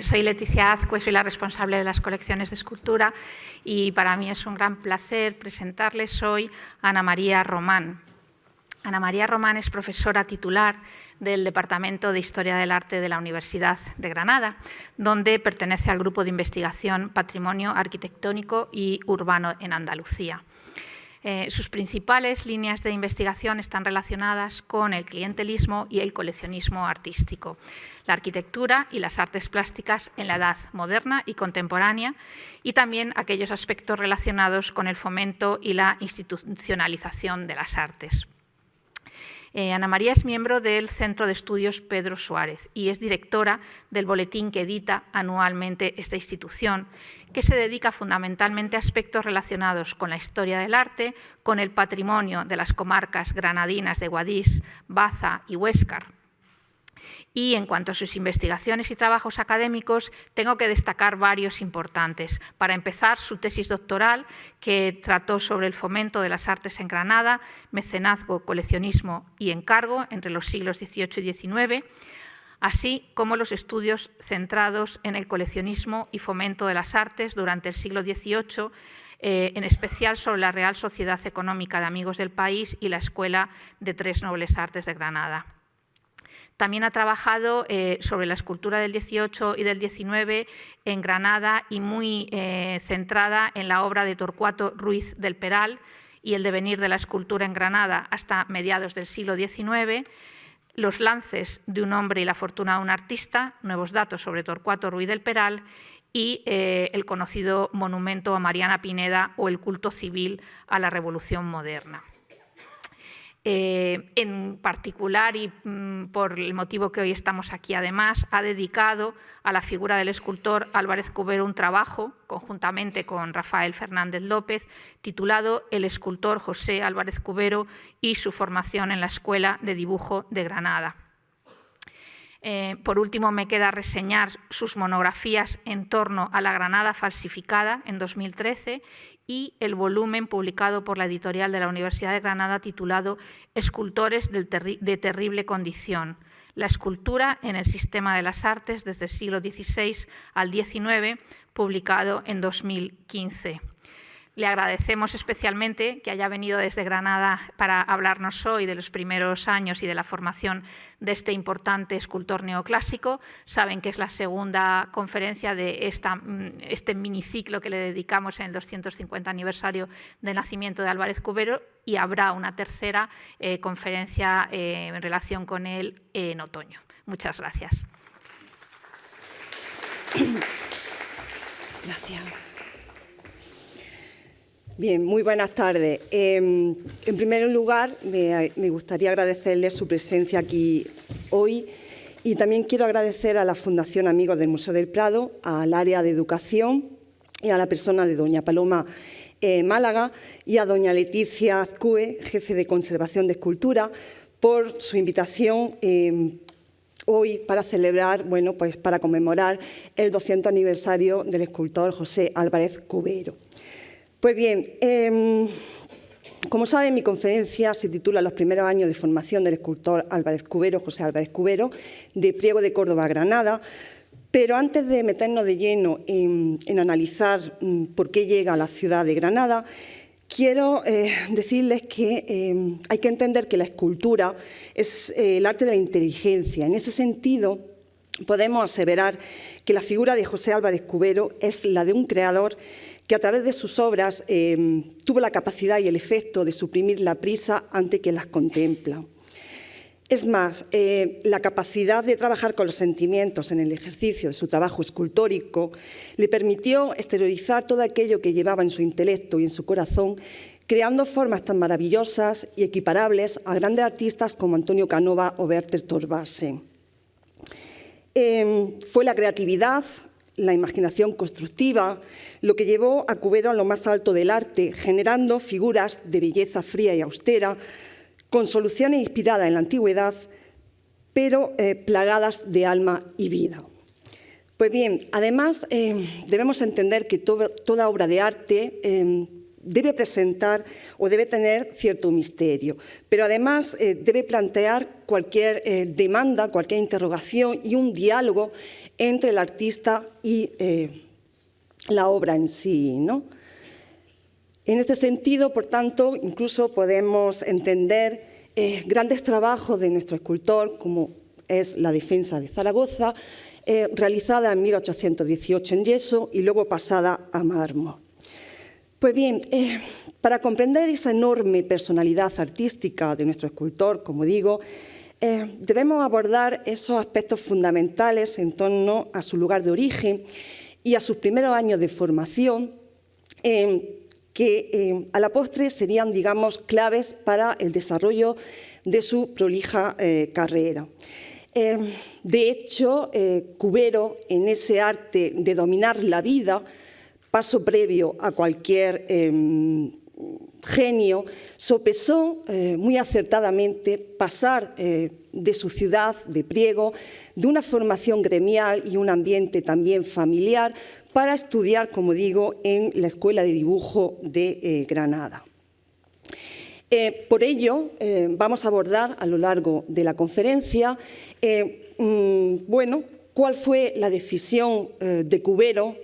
Soy Leticia Azcue, soy la responsable de las colecciones de escultura y para mí es un gran placer presentarles hoy a Ana María Román. Ana María Román es profesora titular del Departamento de Historia del Arte de la Universidad de Granada, donde pertenece al grupo de investigación Patrimonio Arquitectónico y Urbano en Andalucía. Sus principales líneas de investigación están relacionadas con el clientelismo y el coleccionismo artístico, la arquitectura y las artes plásticas en la edad moderna y contemporánea, y también aquellos aspectos relacionados con el fomento y la institucionalización de las artes. Ana María es miembro del Centro de Estudios Pedro Suárez y es directora del boletín que edita anualmente esta institución, que se dedica fundamentalmente a aspectos relacionados con la historia del arte, con el patrimonio de las comarcas granadinas de Guadix, Baza y Huéscar. Y en cuanto a sus investigaciones y trabajos académicos, tengo que destacar varios importantes. Para empezar, su tesis doctoral, que trató sobre el fomento de las artes en Granada, mecenazgo, coleccionismo y encargo entre los siglos XVIII y XIX, así como los estudios centrados en el coleccionismo y fomento de las artes durante el siglo XVIII, en especial sobre la Real Sociedad Económica de Amigos del País y la Escuela de Tres Nobles Artes de Granada. También ha trabajado sobre la escultura del XVIII y del XIX en Granada y muy centrada en la obra de Torcuato Ruiz del Peral y el devenir de la escultura en Granada hasta mediados del siglo XIX, los lances de un hombre y la fortuna de un artista, nuevos datos sobre Torcuato Ruiz del Peral y el conocido monumento a Mariana Pineda o el culto civil a la Revolución moderna. En particular, y por el motivo que hoy estamos aquí además, ha dedicado a la figura del escultor Álvarez Cubero un trabajo, conjuntamente con Rafael Fernández López, titulado El escultor José Álvarez Cubero y su formación en la Escuela de Dibujo de Granada. Por último, me queda reseñar sus monografías en torno a la Granada falsificada en 2013 y el volumen publicado por la editorial de la Universidad de Granada titulado Escultores de terrible condición, la escultura en el sistema de las artes desde el siglo XVI al XIX, publicado en 2015. Le agradecemos especialmente que haya venido desde Granada para hablarnos hoy de los primeros años y de la formación de este importante escultor neoclásico. Saben que es la segunda conferencia de este miniciclo que le dedicamos en el 250 aniversario del nacimiento de Álvarez Cubero y habrá una tercera conferencia en relación con él en otoño. Muchas gracias. Gracias. Bien, muy buenas tardes. En primer lugar, me gustaría agradecerles su presencia aquí hoy y también quiero agradecer a la Fundación Amigos del Museo del Prado, al área de educación y a la persona de doña Paloma Málaga y a doña Leticia Azcue, jefe de conservación de escultura, por su invitación hoy para celebrar, pues para conmemorar el 200 aniversario del escultor José Álvarez Cubero. Pues bien, como saben, mi conferencia se titula Los primeros años de formación del escultor Álvarez Cubero, José Álvarez Cubero, de Priego de Córdoba a Granada. Pero antes de meternos de lleno en analizar por qué llega a la ciudad de Granada, quiero decirles que hay que entender que la escultura es el arte de la inteligencia. En ese sentido, podemos aseverar que la figura de José Álvarez Cubero es la de un creador que a través de sus obras tuvo la capacidad y el efecto de suprimir la prisa ante quien las contempla. Es más, la capacidad de trabajar con los sentimientos en el ejercicio de su trabajo escultórico le permitió exteriorizar todo aquello que llevaba en su intelecto y en su corazón, creando formas tan maravillosas y equiparables a grandes artistas como Antonio Canova o Bertel Thorvaldsen. Fue la creatividad, la imaginación constructiva, lo que llevó a Cubero a lo más alto del arte, generando figuras de belleza fría y austera, con soluciones inspiradas en la antigüedad, pero plagadas de alma y vida. Pues bien, además debemos entender que toda obra de arte debe presentar o debe tener cierto misterio, pero además debe plantear cualquier demanda, cualquier interrogación y un diálogo entre el artista y la obra en sí, ¿no? En este sentido, por tanto, incluso podemos entender grandes trabajos de nuestro escultor, como es la Defensa de Zaragoza, realizada en 1818 en yeso y luego pasada a mármol. Pues bien, para comprender esa enorme personalidad artística de nuestro escultor, como digo, debemos abordar esos aspectos fundamentales en torno a su lugar de origen y a sus primeros años de formación, que a la postre serían, digamos, claves para el desarrollo de su prolija carrera. De hecho, Cubero, en ese arte de dominar la vida, paso previo a cualquier genio, sopesó muy acertadamente pasar de su ciudad de Priego, de una formación gremial y un ambiente también familiar, para estudiar, como digo, en la Escuela de Dibujo de Granada. Por ello, vamos a abordar a lo largo de la conferencia, bueno, cuál fue la decisión de Cubero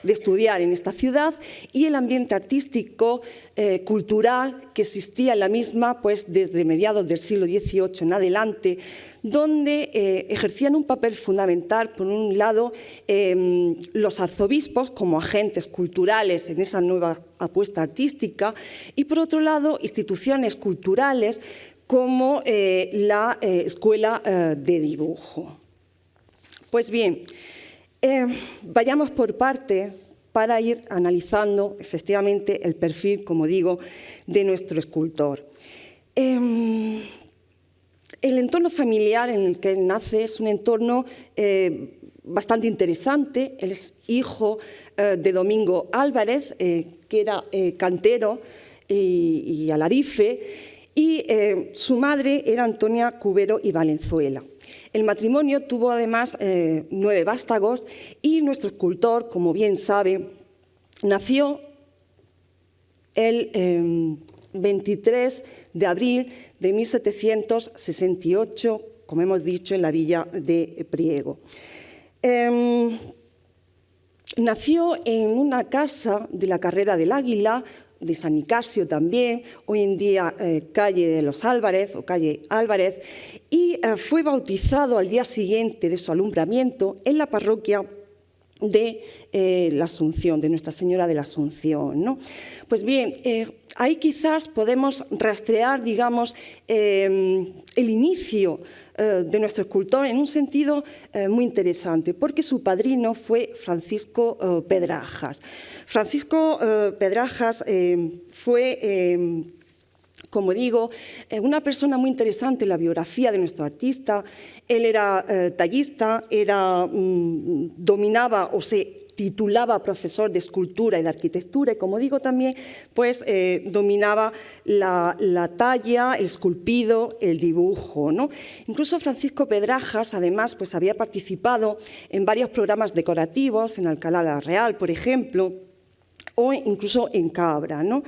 de estudiar en esta ciudad y el ambiente artístico, cultural que existía en la misma pues, desde mediados del siglo XVIII en adelante, donde ejercían un papel fundamental, por un lado, los arzobispos como agentes culturales en esa nueva apuesta artística y, por otro lado, instituciones culturales como la Escuela de Dibujo. Pues bien, vayamos por parte para ir analizando efectivamente el perfil, como digo, de nuestro escultor. El entorno familiar en el que él nace es un entorno bastante interesante. Él es hijo de Domingo Álvarez, que era cantero y alarife, y su madre era Antonia Cubero y Valenzuela. El matrimonio tuvo además 9 vástagos y nuestro escultor, como bien sabe, nació el 23 de abril de 1768, como hemos dicho, en la villa de Priego. Nació en una casa de la Carrera del Águila, de San Nicasio también, hoy en día calle de los Álvarez o calle Álvarez, y fue bautizado al día siguiente de su alumbramiento en la parroquia de la Asunción, de Nuestra Señora de la Asunción, ¿no? Pues bien, ahí quizás podemos rastrear, digamos, el inicio de nuestro escultor en un sentido muy interesante, porque su padrino fue Francisco Pedrajas. Francisco Pedrajas fue, como digo, una persona muy interesante en la biografía de nuestro artista. Él era tallista, dominaba o se titulaba profesor de escultura y de arquitectura y, como digo, también pues, dominaba la talla, el esculpido, el dibujo, ¿no? Incluso Francisco Pedrajas, además, pues, había participado en varios programas decorativos, en Alcalá la Real, por ejemplo, o incluso en Cabra, ¿no?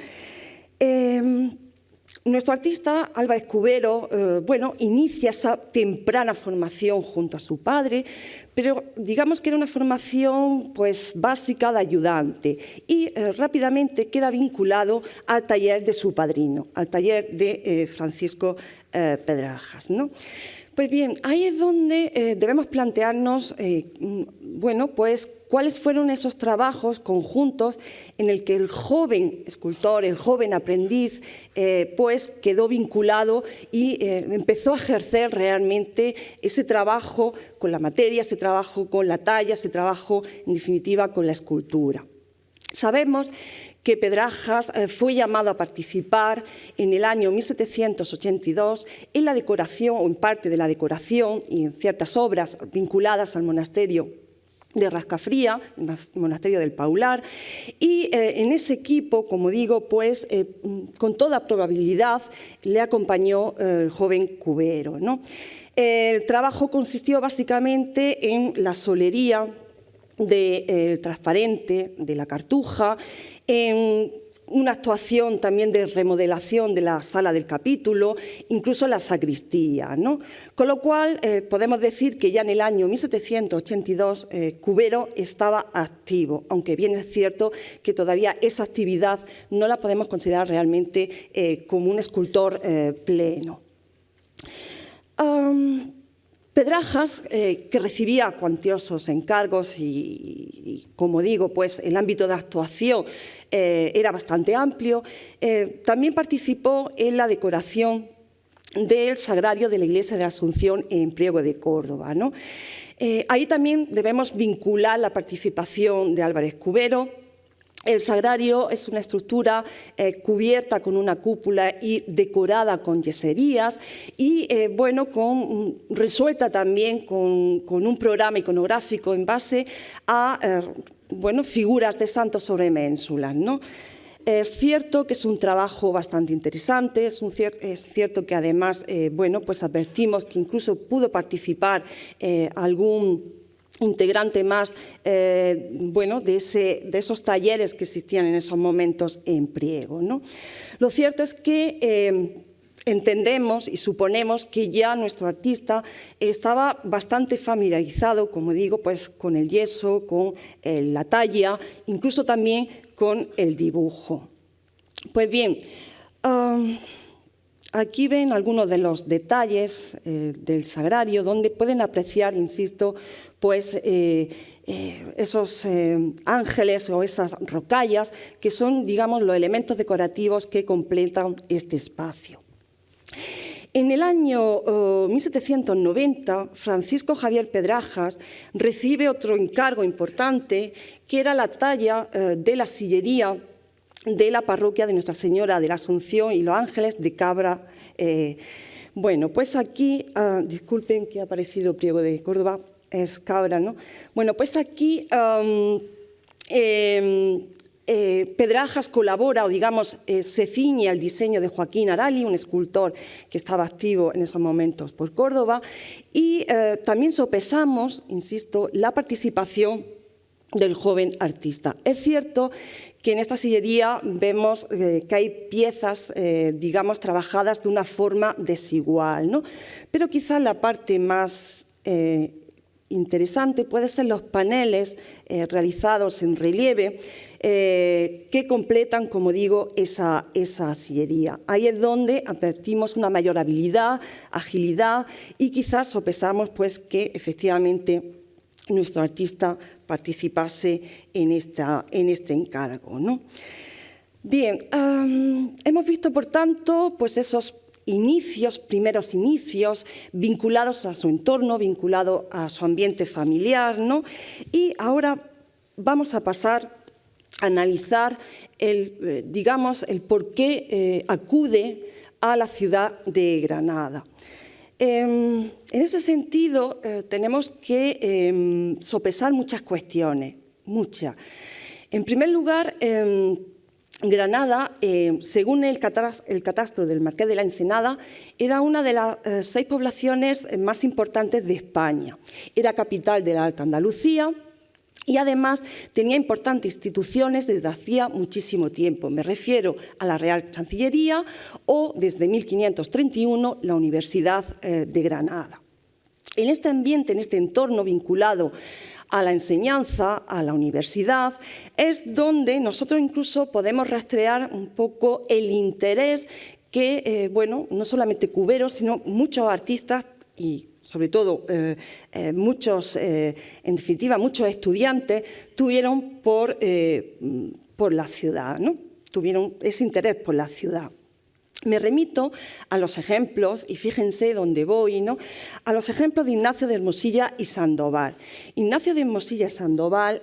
Nuestro artista, Álvarez Cubero, bueno, inicia esa temprana formación junto a su padre, pero digamos que era una formación pues, básica de ayudante y rápidamente queda vinculado al taller de su padrino, al taller de Francisco Pedrajas, ¿no? Pues bien, ahí es donde debemos plantearnos, bueno, pues, cuáles fueron esos trabajos conjuntos en el que el joven escultor, el joven aprendiz, pues quedó vinculado y empezó a ejercer realmente ese trabajo con la materia, ese trabajo con la talla, ese trabajo, en definitiva, con la escultura. Sabemos que Pedrajas fue llamado a participar en el año 1782 en la decoración, o en parte de la decoración, y en ciertas obras vinculadas al monasterio de Rascafría, el monasterio del Paular, y en ese equipo, como digo, pues con toda probabilidad le acompañó el joven Cubero, ¿no? El trabajo consistió básicamente en la solería del transparente, de la cartuja, en una actuación también de remodelación de la sala del capítulo, incluso la sacristía, ¿no? Con lo cual podemos decir que ya en el año 1782 Cubero estaba activo, aunque bien es cierto que todavía esa actividad no la podemos considerar realmente como un escultor pleno. Pedrajas, que recibía cuantiosos encargos y, como digo, pues el ámbito de actuación era bastante amplio, también participó en la decoración del sagrario de la Iglesia de la Asunción en Priego de Córdoba, ¿no? Ahí también debemos vincular la participación de Álvarez Cubero. El sagrario es una estructura cubierta con una cúpula y decorada con yeserías y bueno, resuelta también con un programa iconográfico en base a bueno, figuras de santos sobre ménsulas, ¿no? Es cierto que es un trabajo bastante interesante, es cierto que además bueno, pues advertimos que incluso pudo participar algún integrante más bueno, de esos talleres que existían en esos momentos en Priego, ¿no? Lo cierto es que entendemos y suponemos que ya nuestro artista estaba bastante familiarizado, como digo, pues con el yeso, con la talla, incluso también con el dibujo. Pues bien, aquí ven algunos de los detalles del sagrario, donde pueden apreciar, insisto, pues esos ángeles o esas rocallas que son, digamos, los elementos decorativos que completan este espacio. En el año 1790, Francisco Javier Pedrajas recibe otro encargo importante, que era la talla de la sillería de la parroquia de Nuestra Señora de la Asunción y los Ángeles de Cabra. Bueno, pues aquí, disculpen que ha aparecido Priego de Córdoba, es Cabra, ¿no? Bueno, pues aquí Pedrajas colabora, o digamos, se ciñe al diseño de Joaquín Arali, un escultor que estaba activo en esos momentos por Córdoba, y también sopesamos, insisto, la participación del joven artista. Es cierto que en esta sillería vemos que hay piezas, digamos, trabajadas de una forma desigual, ¿no? Pero quizás la parte más interesante puede ser los paneles realizados en relieve que completan, como digo, esa sillería. Ahí es donde advertimos una mayor habilidad, agilidad y quizás sopesamos pues, que efectivamente nuestro artista participase en este encargo, ¿no? Bien, hemos visto, por tanto, pues esos primeros inicios, vinculados a su entorno, vinculados a su ambiente familiar, ¿no? Y ahora vamos a pasar a analizar digamos, el por qué acude a la ciudad de Granada. En ese sentido, tenemos que sopesar muchas cuestiones, muchas. En primer lugar, Granada, según el catastro del Marqués de la Ensenada, era una de las 6 poblaciones más importantes de España. Era capital de la Alta Andalucía y además tenía importantes instituciones desde hacía muchísimo tiempo. Me refiero a la Real Chancillería o, desde 1531, la Universidad de Granada. En este ambiente, en este entorno vinculado a la enseñanza, a la universidad, es donde nosotros incluso podemos rastrear un poco el interés que, bueno, no solamente Cubero, sino muchos artistas y sobre todo muchos, en definitiva, muchos estudiantes tuvieron por la ciudad, ¿no? Tuvieron ese interés por la ciudad. Me remito a los ejemplos, y fíjense dónde voy, ¿no? A los ejemplos de Ignacio de Hermosilla y Sandoval. Ignacio de Hermosilla y Sandoval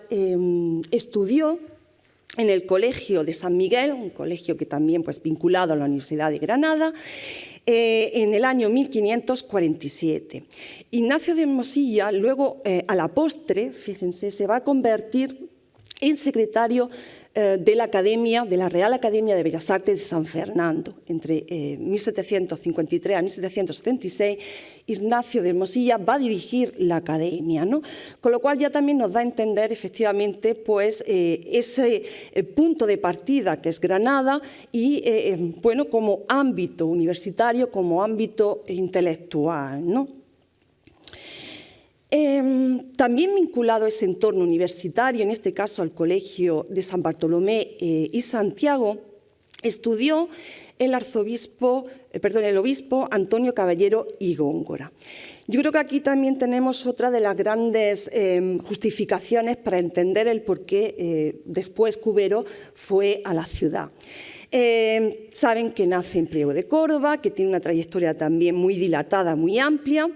estudió en el Colegio de San Miguel, un colegio que también pues, vinculado a la Universidad de Granada, en el año 1547. Ignacio de Hermosilla, luego, a la postre, fíjense, se va a convertir en secretario de la Real Academia de Bellas Artes de San Fernando. Entre 1753 a 1776, Ignacio de Hermosilla va a dirigir la academia, ¿no? Con lo cual ya también nos da a entender efectivamente pues, ese punto de partida que es Granada y bueno, como ámbito universitario, como ámbito intelectual, ¿no? También vinculado a ese entorno universitario, en este caso al Colegio de San Bartolomé y Santiago, estudió el obispo Antonio Caballero y Góngora. Yo creo que aquí también tenemos otra de las grandes justificaciones para entender el por qué después Cubero fue a la ciudad. Saben que nace en Priego de Córdoba, que tiene una trayectoria también muy dilatada, muy amplia.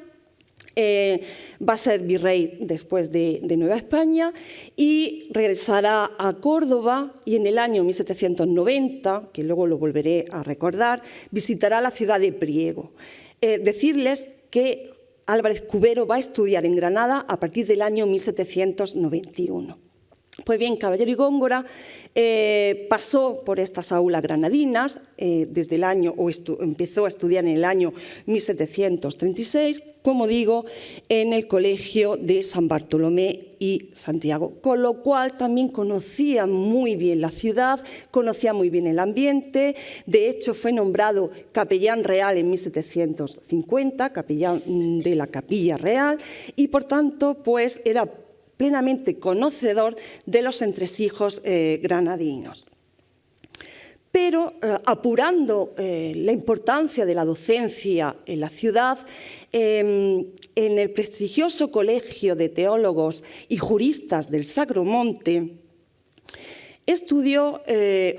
Va a ser virrey después de Nueva España y regresará a Córdoba y en el año 1790, que luego lo volveré a recordar, visitará la ciudad de Priego. Decirles que Álvarez Cubero va a estudiar en Granada a partir del año 1791. Pues bien, Caballero y Góngora pasó por estas aulas granadinas desde el año, empezó a estudiar en el año 1736, como digo, en el Colegio de San Bartolomé y Santiago, con lo cual también conocía muy bien la ciudad, conocía muy bien el ambiente. De hecho, fue nombrado capellán real en 1750, capellán de la Capilla Real, y por tanto, pues era plenamente conocedor de los entresijos granadinos. Pero apurando la importancia de la docencia en la ciudad, en el prestigioso Colegio de Teólogos y Juristas del Sacro Monte, estudió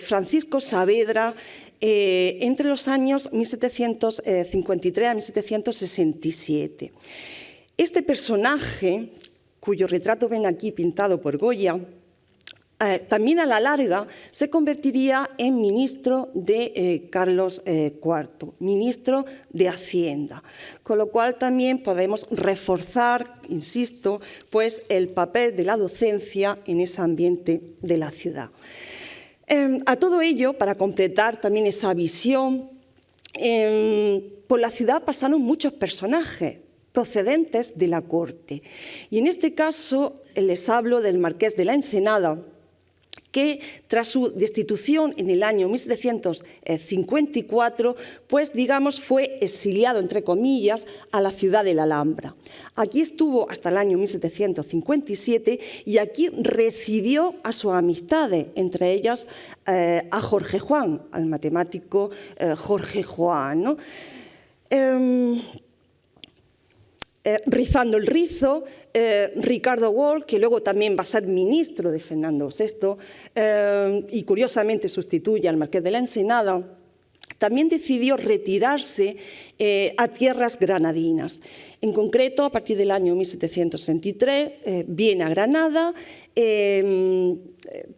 Francisco Saavedra entre los años 1753 a 1767. Este personaje, cuyo retrato ven aquí pintado por Goya, también a la larga se convertiría en ministro de Carlos IV, ministro de Hacienda, con lo cual también podemos reforzar, insisto, pues el papel de la docencia en ese ambiente de la ciudad. A todo ello, para completar también esa visión, por la ciudad pasaron muchos personajes procedentes de la corte. Y en este caso les hablo del marqués de la Ensenada, que tras su destitución en el año 1754, pues digamos fue exiliado, entre comillas, a la ciudad de la Alhambra. Aquí estuvo hasta el año 1757 y aquí recibió a sus amistades, entre ellas a Jorge Juan, al matemático Jorge Juan, ¿no? Rizando el rizo, Ricardo Wall, que luego también va a ser ministro de Fernando VI y curiosamente sustituye al marqués de la Ensenada, también decidió retirarse a tierras granadinas. En concreto, a partir del año 1763, viene a Granada.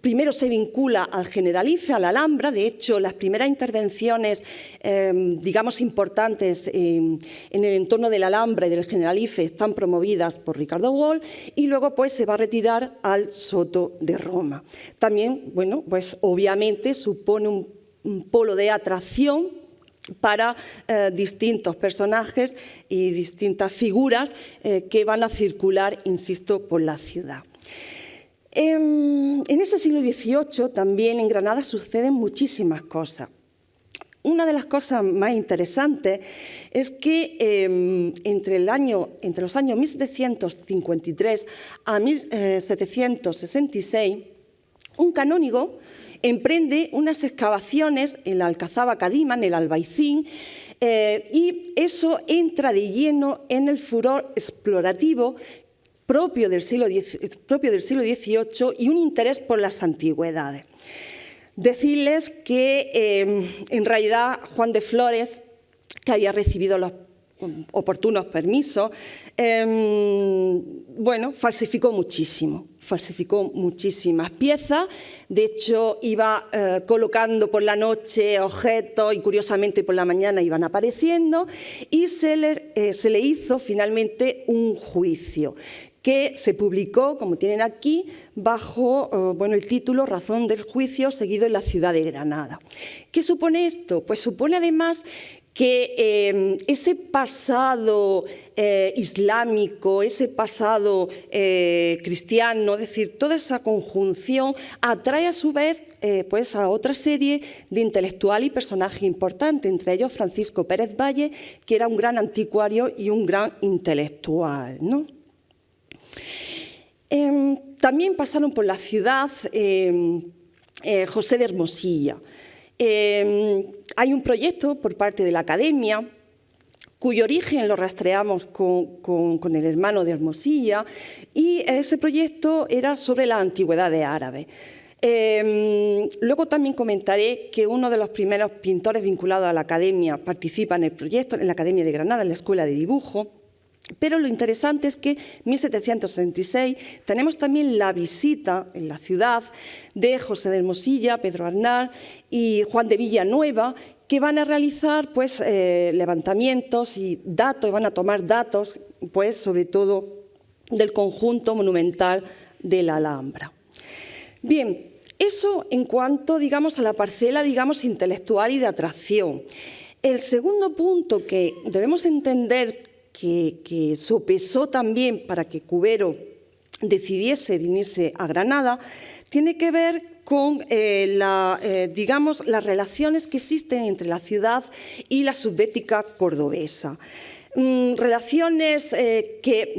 Primero se vincula al Generalife, a la Alhambra. De hecho, las primeras intervenciones, digamos, importantes en el entorno de la Alhambra y del Generalife están promovidas por Ricardo Wall, y luego pues se va a retirar al Soto de Roma. También, bueno, pues obviamente supone un polo de atracción para distintos personajes y distintas figuras que van a circular, insisto, por la ciudad. En ese siglo XVIII también en Granada suceden muchísimas cosas. Una de las cosas más interesantes es que entre los años 1753 a 1766, un canónigo emprende unas excavaciones en la Alcazaba Cadima, en el Albaicín, y eso entra de lleno en el furor explorativo propio del siglo XVIII y un interés por las antigüedades. Decirles que en realidad Juan de Flores, que había recibido los oportunos permisos, bueno, falsificó muchísimas piezas. De hecho, iba colocando por la noche objetos y curiosamente por la mañana iban apareciendo, y se le hizo finalmente un juicio que se publicó, como tienen aquí, bajo el título Razón del juicio seguido en la ciudad de Granada. ¿Qué supone esto? Pues supone además que ese pasado islámico, ese pasado cristiano, es decir, toda esa conjunción atrae a su vez pues a otra serie de intelectuales y personajes importantes, entre ellos Francisco Pérez Valle, que era un gran anticuario y un gran intelectual, ¿no? También pasaron por la ciudad José de Hermosilla. Hay un proyecto por parte de la Academia, cuyo origen lo rastreamos con el hermano de Hermosilla, y ese proyecto era sobre las antigüedades árabes. Luego también comentaré que uno de los primeros pintores vinculados a la Academia participa en el proyecto, en la Academia de Granada, en la Escuela de Dibujo. Pero lo interesante es que en 1766 tenemos también la visita en la ciudad de José de Hermosilla, Pedro Aznar y Juan de Villanueva, que van a realizar pues, levantamientos y datos, van a tomar datos, pues, sobre todo del conjunto monumental de la Alhambra. Bien, eso en cuanto, digamos, a la parcela, digamos, intelectual y de atracción. El segundo punto que debemos entender que sopesó también para que Cubero decidiese venirse a Granada, tiene que ver con digamos, las relaciones que existen entre la ciudad y la subbética cordobesa. Relaciones que,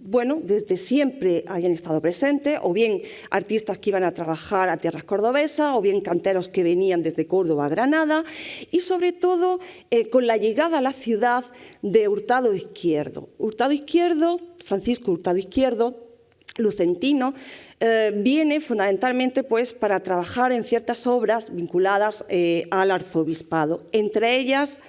bueno, desde siempre hayan estado presentes, o bien artistas que iban a trabajar a tierras cordobesas, o bien canteros que venían desde Córdoba a Granada, y sobre todo con la llegada a la ciudad de Hurtado Izquierdo. Hurtado Izquierdo, Francisco Hurtado Izquierdo, lucentino, viene fundamentalmente pues, para trabajar en ciertas obras vinculadas al arzobispado, entre ellas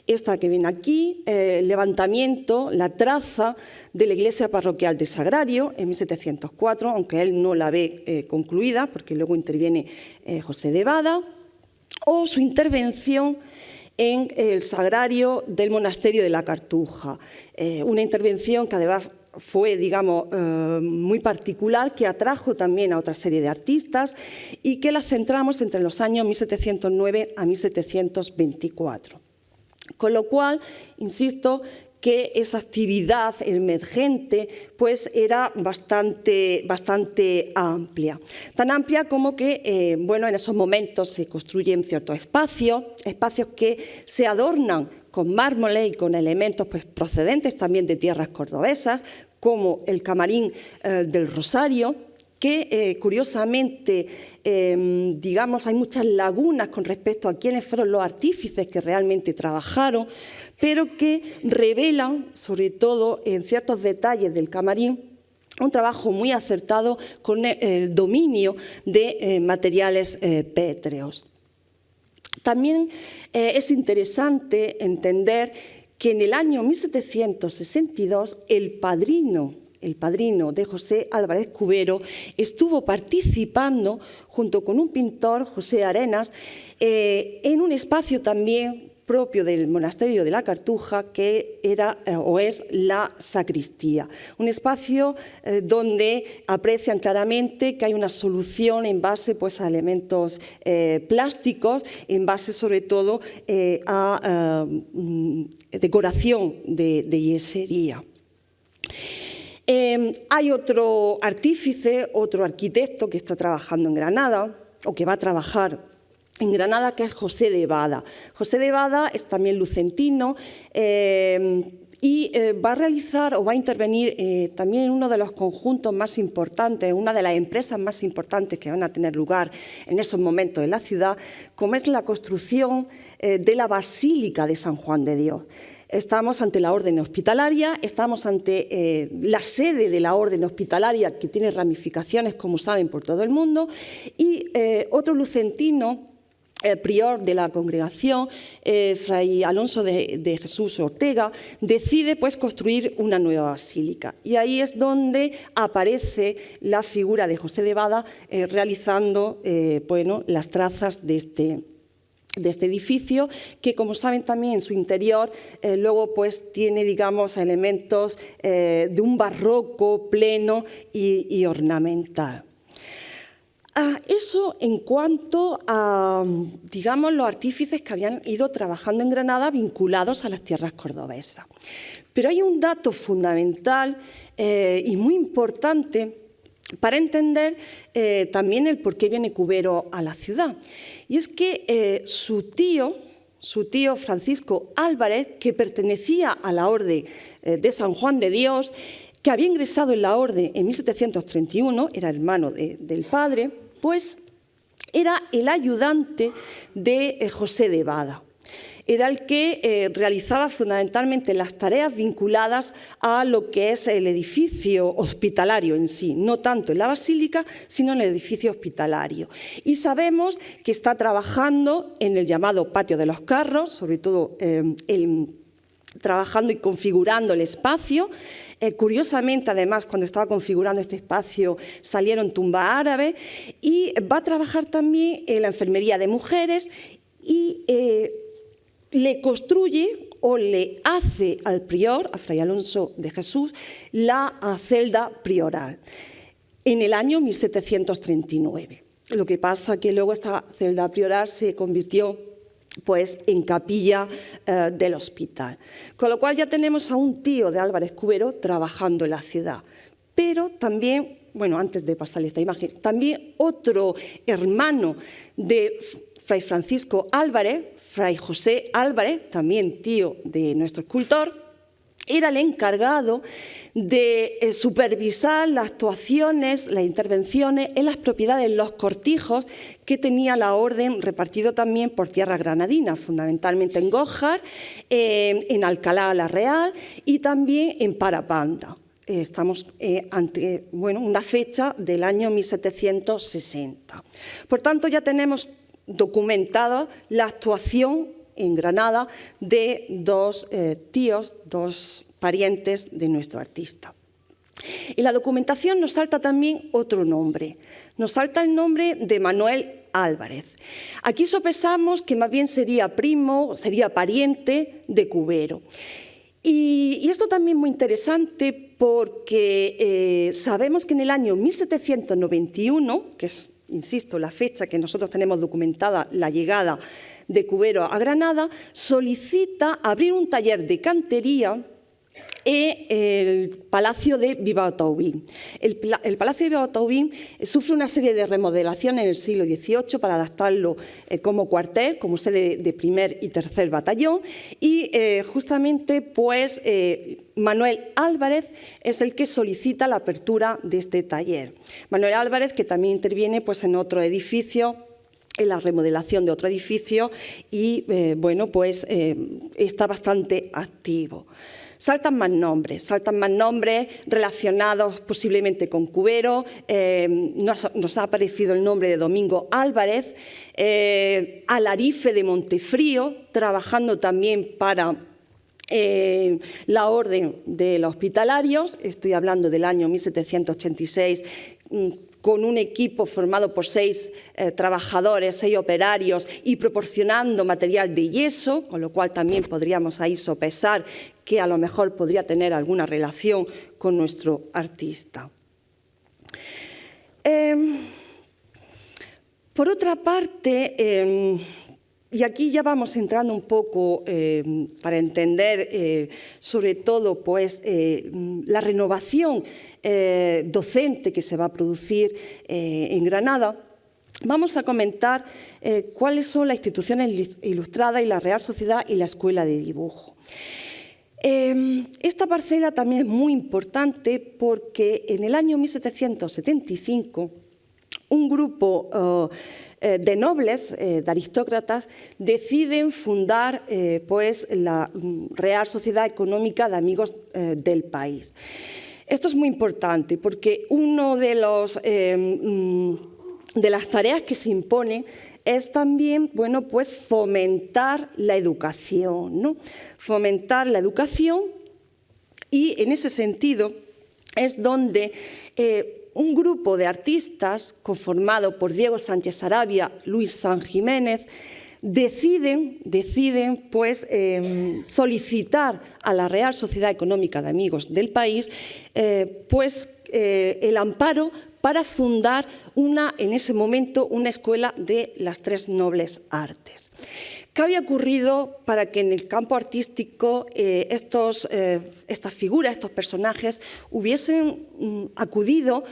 esta que ven aquí, levantamiento, la traza de la iglesia parroquial de Sagrario en 1704, aunque él no la ve concluida, porque luego interviene José de Bada, o su intervención en el sagrario del monasterio de la Cartuja, una intervención que además fue, digamos, muy particular, que atrajo también a otra serie de artistas y que la centramos entre los años 1709 a 1724. Con lo cual, insisto, que esa actividad emergente pues, era bastante amplia. Tan amplia como que bueno, en esos momentos se construyen ciertos espacios que se adornan con mármoles y con elementos pues, procedentes también de tierras cordobesas, como el camarín del Rosario, que curiosamente, digamos, hay muchas lagunas con respecto a quiénes fueron los artífices que realmente trabajaron, pero que revelan, sobre todo en ciertos detalles del camarín, un trabajo muy acertado con el dominio de materiales pétreos. También es interesante entender que en el año 1762 el padrino de José Álvarez Cubero estuvo participando junto con un pintor, José Arenas, en un espacio también propio del monasterio de la Cartuja, que era o es la sacristía. Un espacio donde aprecian claramente que hay una solución en base pues, a elementos plásticos, en base sobre todo a decoración de yesería. Hay otro artífice, otro arquitecto que está trabajando en Granada, o que va a trabajar en Granada, que es José de Bada. José de Bada es también lucentino y va a realizar o va a intervenir también en uno de los conjuntos más importantes, una de las empresas más importantes que van a tener lugar en esos momentos en la ciudad, como es la construcción de la Basílica de San Juan de Dios. Estamos ante la orden hospitalaria, estamos ante la sede de la orden hospitalaria, que tiene ramificaciones, como saben, por todo el mundo, y otro lucentino, prior de la congregación, Fray Alonso de Jesús Ortega, decide pues, construir una nueva basílica. Y ahí es donde aparece la figura de José de Bada realizando bueno, las trazas de de este edificio, que como saben también en su interior luego pues tiene, digamos, elementos de un barroco pleno y ornamental. Eso en cuanto a, digamos, los artífices que habían ido trabajando en Granada vinculados a las tierras cordobesas. Pero hay un dato fundamental y muy importante para entender también el por qué viene Cubero a la ciudad. Y es que su tío Francisco Álvarez, que pertenecía a la Orden de San Juan de Dios, que había ingresado en la Orden en 1731, era hermano del padre, pues era el ayudante de José de Bada. Era el que realizaba fundamentalmente las tareas vinculadas a lo que es el edificio hospitalario en sí, no tanto en la basílica, sino en el edificio hospitalario. Y sabemos que está trabajando en el llamado Patio de los Carros, sobre todo trabajando y configurando el espacio. Curiosamente, además, cuando estaba configurando este espacio salieron tumbas árabes, y va a trabajar también en la enfermería de mujeres y le construye o le hace al prior, a Fray Alonso de Jesús, la celda prioral en el año 1739. Lo que pasa que luego esta celda prioral se convirtió pues en capilla del hospital. Con lo cual ya tenemos a un tío de Álvarez Cubero trabajando en la ciudad. Pero también, bueno, antes de pasarle esta imagen, también otro hermano de Fray Francisco Álvarez, Fray José Álvarez, también tío de nuestro escultor, era el encargado de supervisar las actuaciones, las intervenciones en las propiedades, los cortijos que tenía la orden, repartido también por tierra granadina, fundamentalmente en Gójar, en Alcalá la Real y también en Parapanda. Estamos ante una fecha del año 1760. Por tanto, ya tenemos documentada la actuación en Granada de dos tíos, dos parientes de nuestro artista. En la documentación nos salta también otro nombre, nos salta el nombre de Manuel Álvarez. Aquí sopesamos que más bien sería primo, sería pariente de Cubero. Y esto también es muy interesante porque sabemos que en el año 1791, que es, insisto, la fecha que nosotros tenemos documentada, la llegada de Cubero a Granada, solicita abrir un taller de cantería en el Palacio de Vivautaubín. El Palacio de Vivautaubín sufre una serie de remodelaciones en el siglo XVIII para adaptarlo como cuartel, como sede de primer y tercer batallón, y justamente pues Manuel Álvarez es el que solicita la apertura de este taller. Manuel Álvarez, que también interviene pues en otro edificio, en la remodelación de otro edificio, y está bastante activo. Saltan más nombres relacionados posiblemente con Cubero. Nos ha aparecido el nombre de Domingo Álvarez, Alarife de Montefrío, trabajando también para la Orden de los Hospitalarios. Estoy hablando del año 1786, con un equipo formado por 6 trabajadores, 6 operarios y proporcionando material de yeso, con lo cual también podríamos ahí sopesar que a lo mejor podría tener alguna relación con nuestro artista. Por otra parte, y aquí ya vamos entrando un poco para entender sobre todo pues, la renovación docente que se va a producir en Granada, vamos a comentar cuáles son las instituciones ilustradas y la Real Sociedad y la Escuela de Dibujo. Esta parcela también es muy importante porque en el año 1775 un grupo de nobles, de aristócratas, deciden fundar pues, la Real Sociedad Económica de Amigos del País. Esto es muy importante porque uno de las tareas que se impone es también pues fomentar la educación, ¿no? Fomentar la educación, y en ese sentido es donde un grupo de artistas conformado por Diego Sánchez Arabia, Luis San Jiménez, deciden pues, solicitar a la Real Sociedad Económica de Amigos del País pues, el amparo para fundar en ese momento una escuela de las tres nobles artes. ¿Qué había ocurrido para que en el campo artístico estas figuras, estos personajes, hubiesen acudido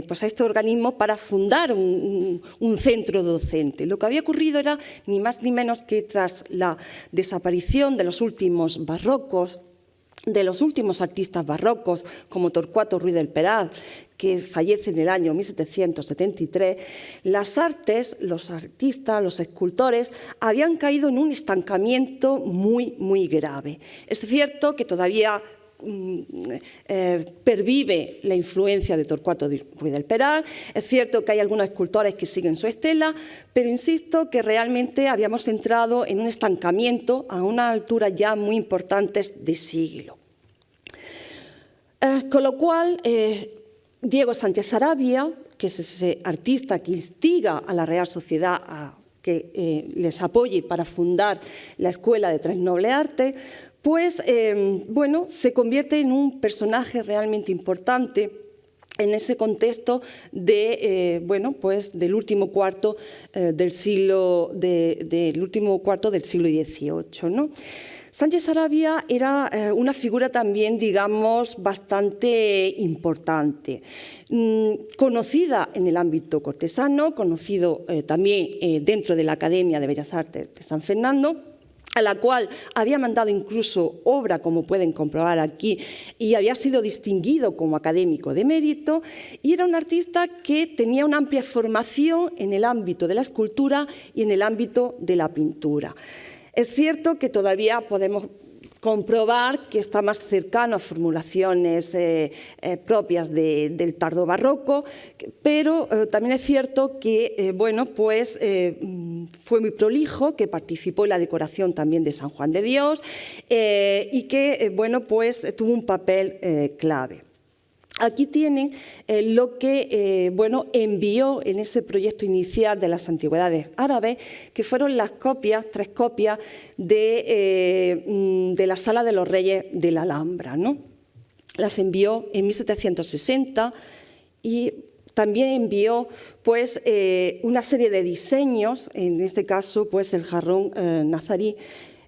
pues a este organismo para fundar un centro docente? Lo que había ocurrido era ni más ni menos que tras la desaparición de los últimos barrocos, de los últimos artistas barrocos, como Torcuato Ruiz del Peral, que fallece en el año 1773, las artes, los artistas, los escultores, habían caído en un estancamiento muy, muy grave. Es cierto que todavía pervive la influencia de Torcuato Ruiz del Peral, es cierto que hay algunos escultores que siguen su estela, pero insisto que realmente habíamos entrado en un estancamiento a una altura ya muy importantes de siglo. Con lo cual, Diego Sánchez Sarabia, que es ese artista que instiga a la Real Sociedad a que les apoye para fundar la Escuela de Tres Nobles Artes, pues bueno, se convierte en un personaje realmente importante en ese contexto de, bueno, pues del último cuarto del siglo XVIII, ¿no? Sánchez Sarabia era una figura también, digamos, bastante importante, conocida en el ámbito cortesano, conocido también dentro de la Academia de Bellas Artes de San Fernando, a la cual había mandado incluso obra, como pueden comprobar aquí, y había sido distinguido como académico de mérito, y era un artista que tenía una amplia formación en el ámbito de la escultura y en el ámbito de la pintura. Es cierto que todavía podemos comprobar que está más cercano a formulaciones propias del tardo barroco, pero también es cierto que bueno, pues, fue muy prolijo, que participó en la decoración también de San Juan de Dios y que bueno, pues, tuvo un papel clave. Aquí tienen lo que bueno, envió en ese proyecto inicial de las antigüedades árabes, que fueron las copias, 3 copias de la Sala de los Reyes de la Alhambra, ¿no? Las envió en 1760 y también envió pues, una serie de diseños, en este caso pues, el jarrón nazarí,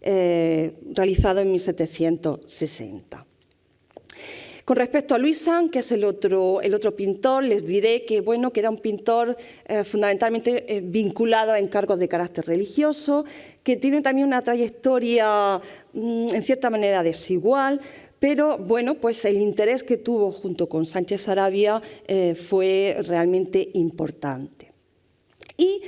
realizado en 1760. Con respecto a Louis Sanz, que es el otro pintor, les diré que, bueno, que era un pintor fundamentalmente vinculado a encargos de carácter religioso, que tiene también una trayectoria en cierta manera desigual, pero bueno, pues el interés que tuvo junto con Sánchez Sarabia fue realmente importante. Y,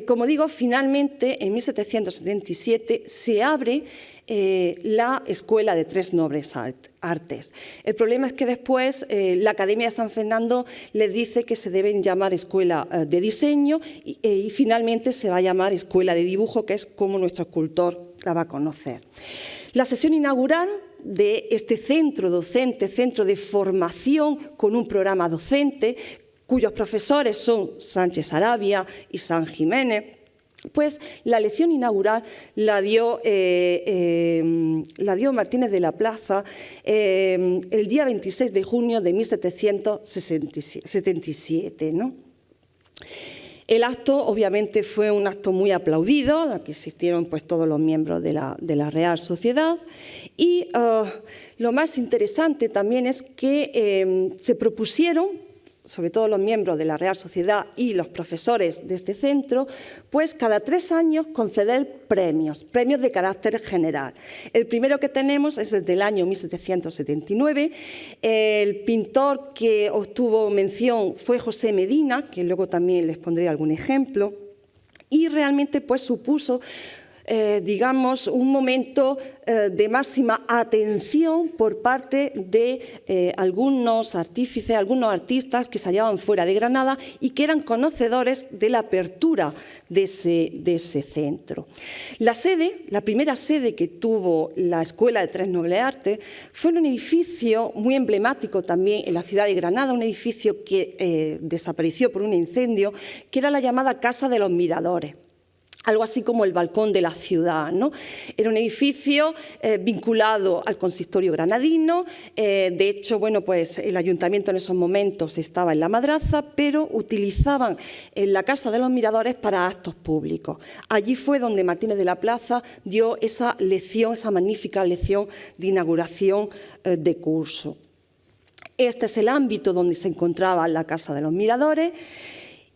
como digo, finalmente, en 1777 se abre la Escuela de Tres Nobles Artes. El problema es que después la Academia de San Fernando les dice que se deben llamar Escuela de Diseño y finalmente se va a llamar Escuela de Dibujo, que es como nuestro escultor la va a conocer. La sesión inaugural de este centro docente, centro de formación con un programa docente, cuyos profesores son Sánchez Sarabia y San Jiménez, pues la lección inaugural la dio Martínez de la Plaza el día 26 de junio de 1777, ¿no? El acto, obviamente, fue un acto muy aplaudido, en el que asistieron pues, todos los miembros de la Real Sociedad. Y lo más interesante también es que se propusieron, sobre todo los miembros de la Real Sociedad y los profesores de este centro, pues cada 3 años conceder premios de carácter general. El primero que tenemos es el del año 1779. El pintor que obtuvo mención fue José Medina, que luego también les pondré algún ejemplo, y realmente pues supuso digamos, un momento de máxima atención por parte de algunos artífices, algunos artistas que se hallaban fuera de Granada y que eran conocedores de la apertura de ese centro. La primera sede que tuvo la Escuela de Tres Nobles Artes fue en un edificio muy emblemático también en la ciudad de Granada, un edificio que desapareció por un incendio, que era la llamada Casa de los Miradores. algo así como el balcón de la ciudad, ¿no? Era un edificio vinculado al consistorio granadino. De hecho, bueno, pues el ayuntamiento en esos momentos estaba en La Madraza, pero utilizaban la Casa de los Miradores para actos públicos. Allí fue donde Martínez de la Plaza dio esa lección, esa magnífica lección de inauguración de curso. Este es el ámbito donde se encontraba la Casa de los Miradores.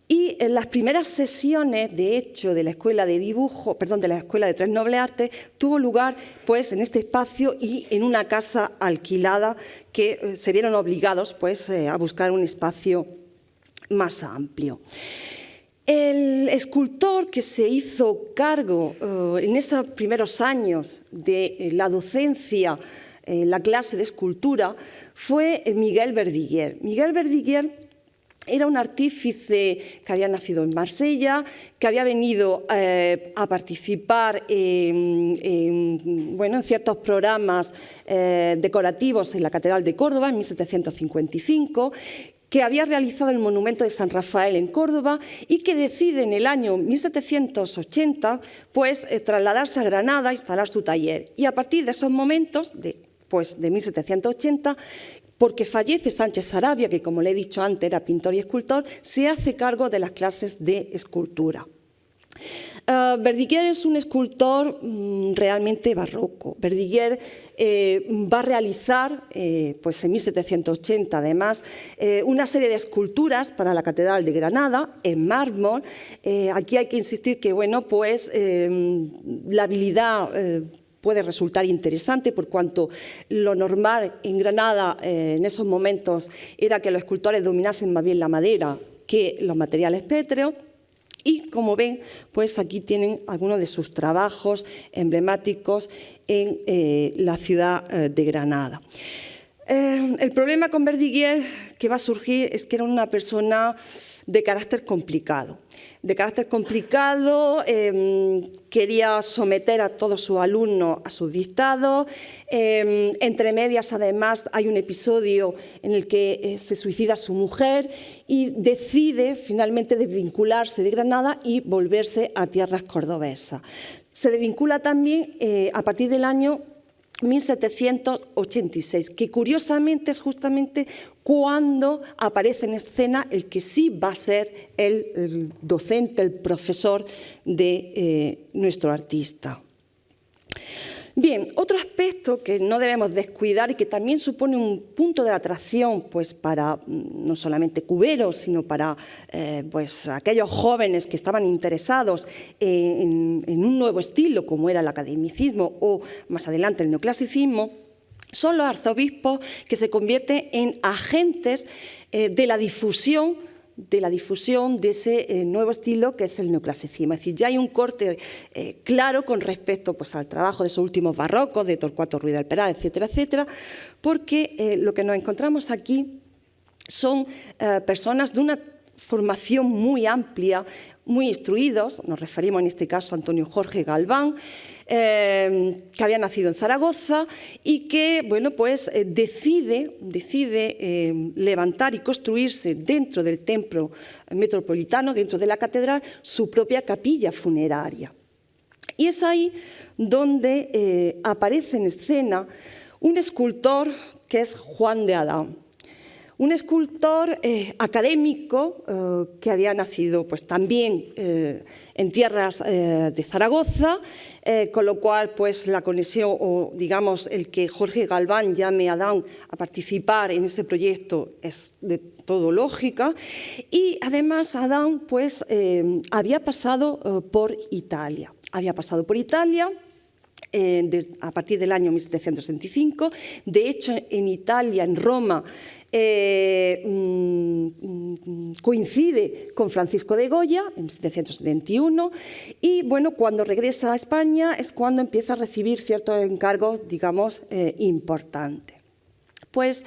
Y en las primeras sesiones, de hecho, de la Escuela de Dibujo, perdón, de la Escuela de Tres Nobles Artes, tuvo lugar pues, en este espacio y en una casa alquilada que se vieron obligados pues, a buscar un espacio más amplio. El escultor que se hizo cargo en esos primeros años de la docencia, la clase de escultura, fue Miguel Verdiguer. Miguel Verdiguer era un artífice que había nacido en Marsella, que había venido a participar en ciertos programas decorativos en la Catedral de Córdoba en 1755, que había realizado el monumento de San Rafael en Córdoba y que decide en el año 1780 pues, trasladarse a Granada, instalar su taller. Y a partir de esos momentos, de 1780, porque fallece Sánchez Sarabia, que como le he dicho antes era pintor y escultor, se hace cargo de las clases de escultura. Verdiguer es un escultor realmente barroco. Verdiguer va a realizar, pues en 1780 además, una serie de esculturas para la Catedral de Granada en mármol. Aquí hay que insistir que bueno, pues, la habilidad puede resultar interesante por cuanto lo normal en Granada en esos momentos era que los escultores dominasen más bien la madera que los materiales pétreos. Y como ven, pues aquí tienen algunos de sus trabajos emblemáticos en la ciudad de Granada. El problema con Verdiguer que va a surgir es que era una persona de carácter complicado. Quería someter a todos sus alumnos a sus dictados. Entre medias, además, hay un episodio en el que se suicida su mujer y decide finalmente desvincularse de Granada y volverse a tierras cordobesas. Se desvincula también a partir del año 1786, que curiosamente es justamente cuando aparece en escena el que sí va a ser el docente, el profesor de nuestro artista. Bien, otro aspecto que no debemos descuidar y que también supone un punto de atracción pues, para no solamente cuberos, sino para pues, aquellos jóvenes que estaban interesados en un nuevo estilo, como era el academicismo o más adelante el neoclasicismo, son los arzobispos que se convierten en agentes de la difusión de ese nuevo estilo que es el neoclasicismo. Es decir, ya hay un corte claro con respecto pues, al trabajo de esos últimos barrocos, de Torcuato Ruiz de Alperal, etcétera, etcétera, porque lo que nos encontramos aquí son personas de una formación muy amplia, muy instruidos, nos referimos en este caso a Antonio Jorge Galván, que había nacido en Zaragoza y que bueno, pues, decide levantar y construirse dentro del templo metropolitano, dentro de la catedral, su propia capilla funeraria. Y es ahí donde aparece en escena un escultor que es Juan de Adán. Un escultor académico que había nacido pues, también en tierras de Zaragoza, con lo cual pues, la conexión, o digamos el que Jorge Galván llame a Adán a participar en ese proyecto es de todo lógica. Y además Adán pues, había pasado por Italia. A partir del año 1765. De hecho, en Italia, en Roma, coincide con Francisco de Goya en 1771 y bueno, cuando regresa a España es cuando empieza a recibir ciertos encargos, digamos, importantes. Pues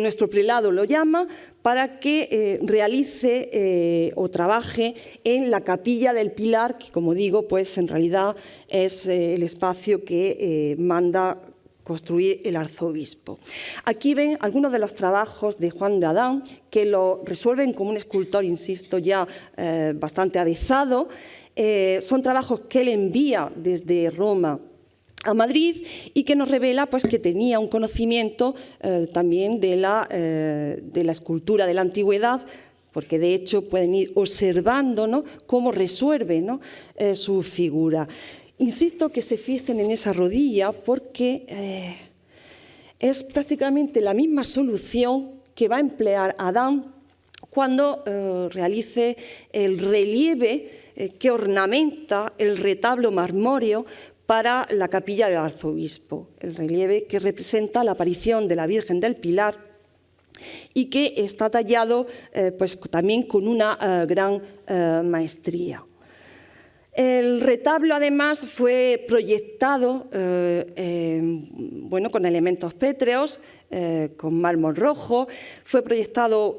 nuestro prelado lo llama para que realice o trabaje en la capilla del Pilar, que como digo, pues en realidad es el espacio que manda construir el arzobispo. Aquí ven algunos de los trabajos de Juan de Adán, que lo resuelven como un escultor, insisto, ya bastante avezado, Son trabajos que él envía desde Roma a Madrid y que nos revela pues, que tenía un conocimiento también de la escultura de la antigüedad, porque de hecho pueden ir observando, ¿no?, cómo resuelve, ¿no?, su figura. Insisto que se fijen en esa rodilla porque es prácticamente la misma solución que va a emplear Adán cuando realice el relieve que ornamenta el retablo marmóreo para la capilla del arzobispo, el relieve que representa la aparición de la Virgen del Pilar y que está tallado pues, también con una gran maestría. El retablo, además, fue proyectado bueno, con elementos pétreos, con mármol rojo, fue proyectado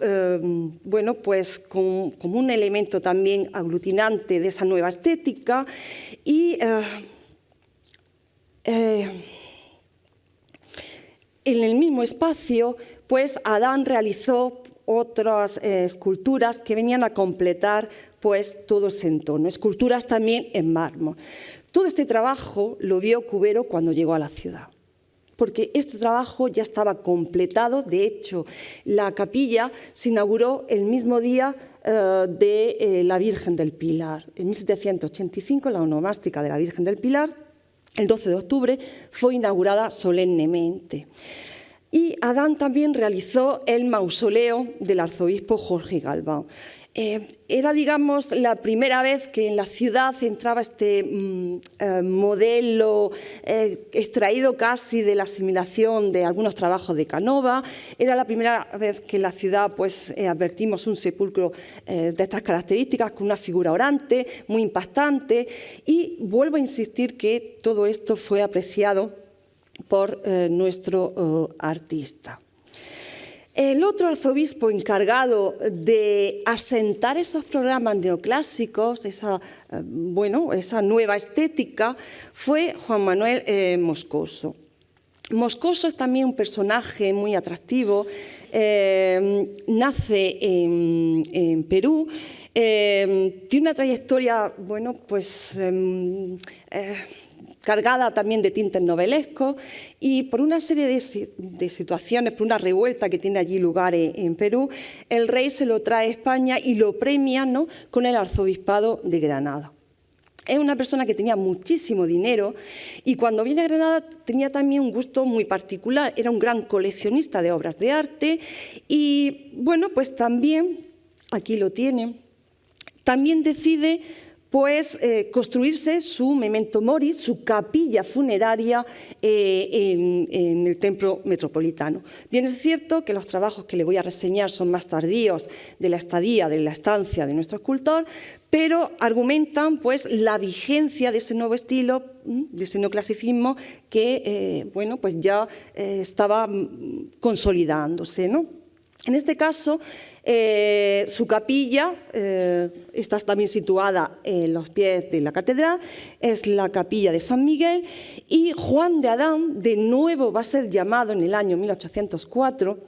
bueno, pues, como un elemento también aglutinante de esa nueva estética y en el mismo espacio, pues Adán realizó otras esculturas que venían a completar pues, todo ese entorno, esculturas también en mármol. Todo este trabajo lo vio Cubero cuando llegó a la ciudad, porque este trabajo ya estaba completado. De hecho, la capilla se inauguró el mismo día de la Virgen del Pilar. En 1785, la onomástica de la Virgen del Pilar, el 12 de octubre, fue inaugurada solemnemente. Y Adán también realizó el mausoleo del arzobispo Jorge Galván. Era, digamos, la primera vez que en la ciudad entraba este modelo extraído casi de la asimilación de algunos trabajos de Canova. Era la primera vez que en la ciudad pues, advertimos un sepulcro de estas características, con una figura orante, muy impactante. Y vuelvo a insistir que todo esto fue apreciado por nuestro artista. El otro arzobispo encargado de asentar esos programas neoclásicos, esa nueva estética, fue Juan Manuel Moscoso. Moscoso es también un personaje muy atractivo, nace en Perú, tiene una trayectoria, bueno, pues cargada también de tintes novelescos y por una serie de situaciones, por una revuelta que tiene allí lugar en Perú, el rey se lo trae a España y lo premia, ¿no?, con el arzobispado de Granada. Es una persona que tenía muchísimo dinero y cuando viene a Granada tenía también un gusto muy particular. Era un gran coleccionista de obras de arte y, bueno, pues también, aquí lo tienen, también decide pues construirse su memento mori, su capilla funeraria en el templo metropolitano. Bien, es cierto que los trabajos que le voy a reseñar son más tardíos de la estadía, de la estancia de nuestro escultor, pero argumentan pues la vigencia de ese nuevo estilo, de ese neoclasicismo que bueno, pues ya estaba consolidándose, ¿no? En este caso, su capilla está también situada en los pies de la catedral, es la capilla de San Miguel, y Juan de Adán de nuevo va a ser llamado en el año 1804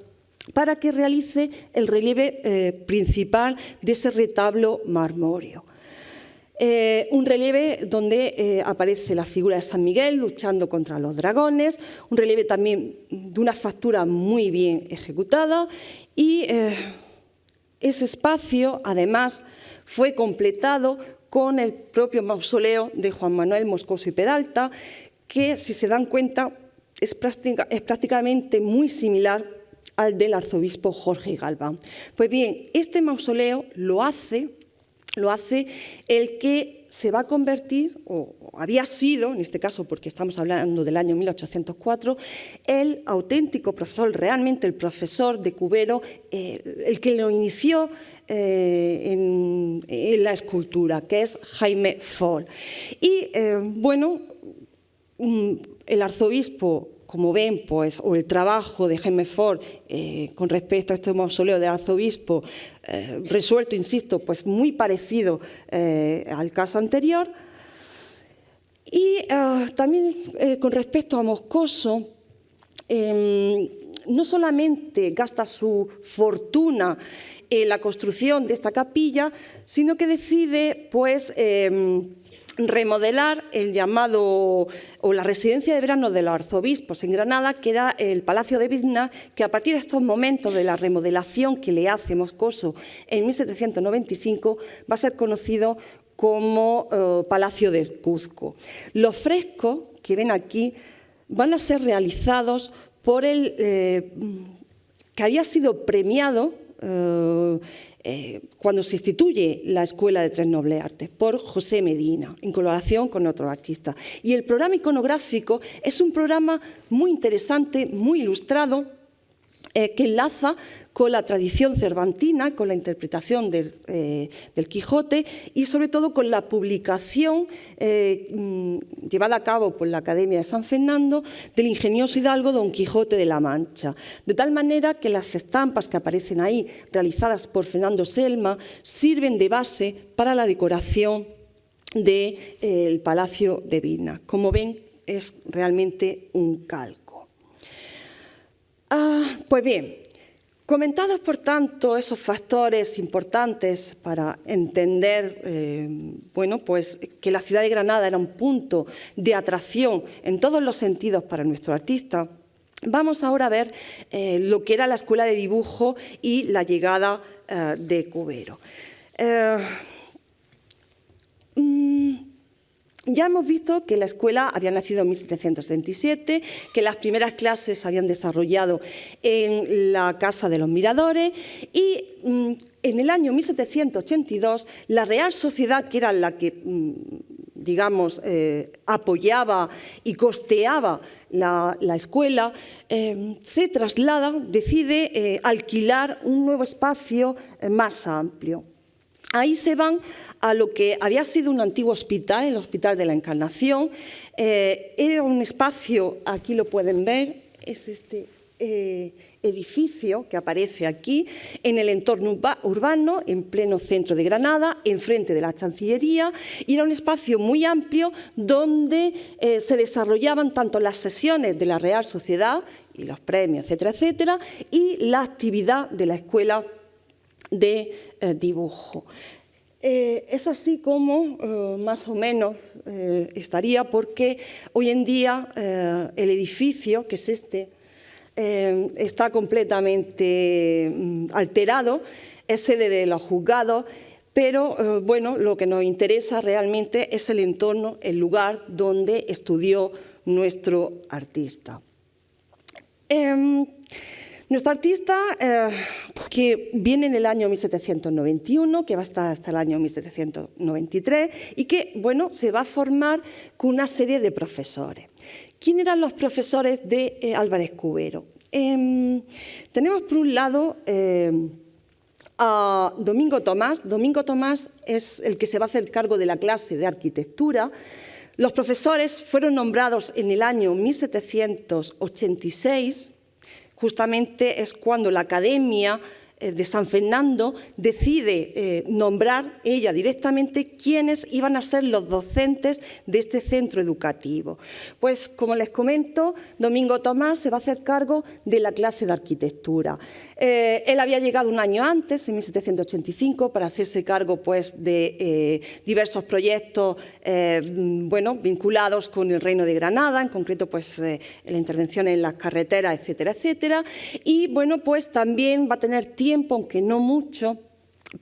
para que realice el relieve principal de ese retablo marmóreo. Un relieve donde aparece la figura de San Miguel luchando contra los dragones, un relieve también de una factura muy bien ejecutada y ese espacio además fue completado con el propio mausoleo de Juan Manuel Moscoso y Peralta, que si se dan cuenta es prácticamente muy similar al del arzobispo Jorge Galván. Pues bien, este mausoleo lo hace el que se va a convertir, o había sido, en este caso porque estamos hablando del año 1804, el auténtico profesor, realmente el profesor de Cubero, el que lo inició en la escultura, que es Jaime Fol. Y bueno, el arzobispo, como ven, pues, o el trabajo de Jaime Fol con respecto a este mausoleo del arzobispo, resuelto, insisto, pues muy parecido al caso anterior. Y también con respecto a Moscoso, no solamente gasta su fortuna la construcción de esta capilla, sino que decide pues, remodelar el llamado o la residencia de verano de los arzobispos en Granada, que era el Palacio de Bizna, que a partir de estos momentos de la remodelación que le hace Moscoso en 1795 va a ser conocido como Palacio de Cuzco. Los frescos que ven aquí van a ser realizados por el que había sido premiado cuando se instituye la Escuela de Tres Nobles Artes, por José Medina, en colaboración con otros artistas. Y el programa iconográfico es un programa muy interesante, muy ilustrado, que enlaza con la tradición cervantina, con la interpretación del Quijote y sobre todo con la publicación llevada a cabo por la Academia de San Fernando del ingenioso hidalgo Don Quijote de la Mancha. De tal manera que las estampas que aparecen ahí, realizadas por Fernando Selma, sirven de base para la decoración del Palacio de Bizna. Como ven, es realmente un calco. Pues bien, comentados, por tanto, esos factores importantes para entender bueno, pues, que la ciudad de Granada era un punto de atracción en todos los sentidos para nuestro artista, vamos ahora a ver lo que era la Escuela de Dibujo y la llegada de Cubero. Ya hemos visto que la escuela había nacido en 1737, que las primeras clases se habían desarrollado en la Casa de los Miradores y en el año 1782 la Real Sociedad, que era la que, digamos, apoyaba y costeaba la escuela, se traslada, decide alquilar un nuevo espacio más amplio. Ahí se van a lo que había sido un antiguo hospital, el Hospital de la Encarnación. Era un espacio, aquí lo pueden ver, es este edificio que aparece aquí, en el entorno urbano, en pleno centro de Granada, enfrente de la Chancillería, y era un espacio muy amplio donde se desarrollaban tanto las sesiones de la Real Sociedad y los premios, etcétera, etcétera, y la actividad de la Escuela de Dibujo. Es así como más o menos estaría, porque hoy en día el edificio, que es este, está completamente alterado, es sede de los juzgados, pero bueno, lo que nos interesa realmente es el entorno, el lugar donde estudió nuestro artista. Nuestro artista, que viene en el año 1791, que va a estar hasta el año 1793 y que, bueno, se va a formar con una serie de profesores. ¿Quién eran los profesores de Álvarez Cubero? Tenemos por un lado a Domingo Tomás. Domingo Tomás es el que se va a hacer cargo de la clase de arquitectura. Los profesores fueron nombrados en el año 1786, justamente es cuando la Academia de San Fernando decide nombrar ella directamente quiénes iban a ser los docentes de este centro educativo. Pues, como les comento, Domingo Tomás se va a hacer cargo de la clase de arquitectura. Él había llegado un año antes, en 1785, para hacerse cargo pues, de diversos proyectos bueno, vinculados con el Reino de Granada, en concreto pues, la intervención en las carreteras, etcétera, etcétera. Y bueno, pues también va a tener tiempo, aunque no mucho,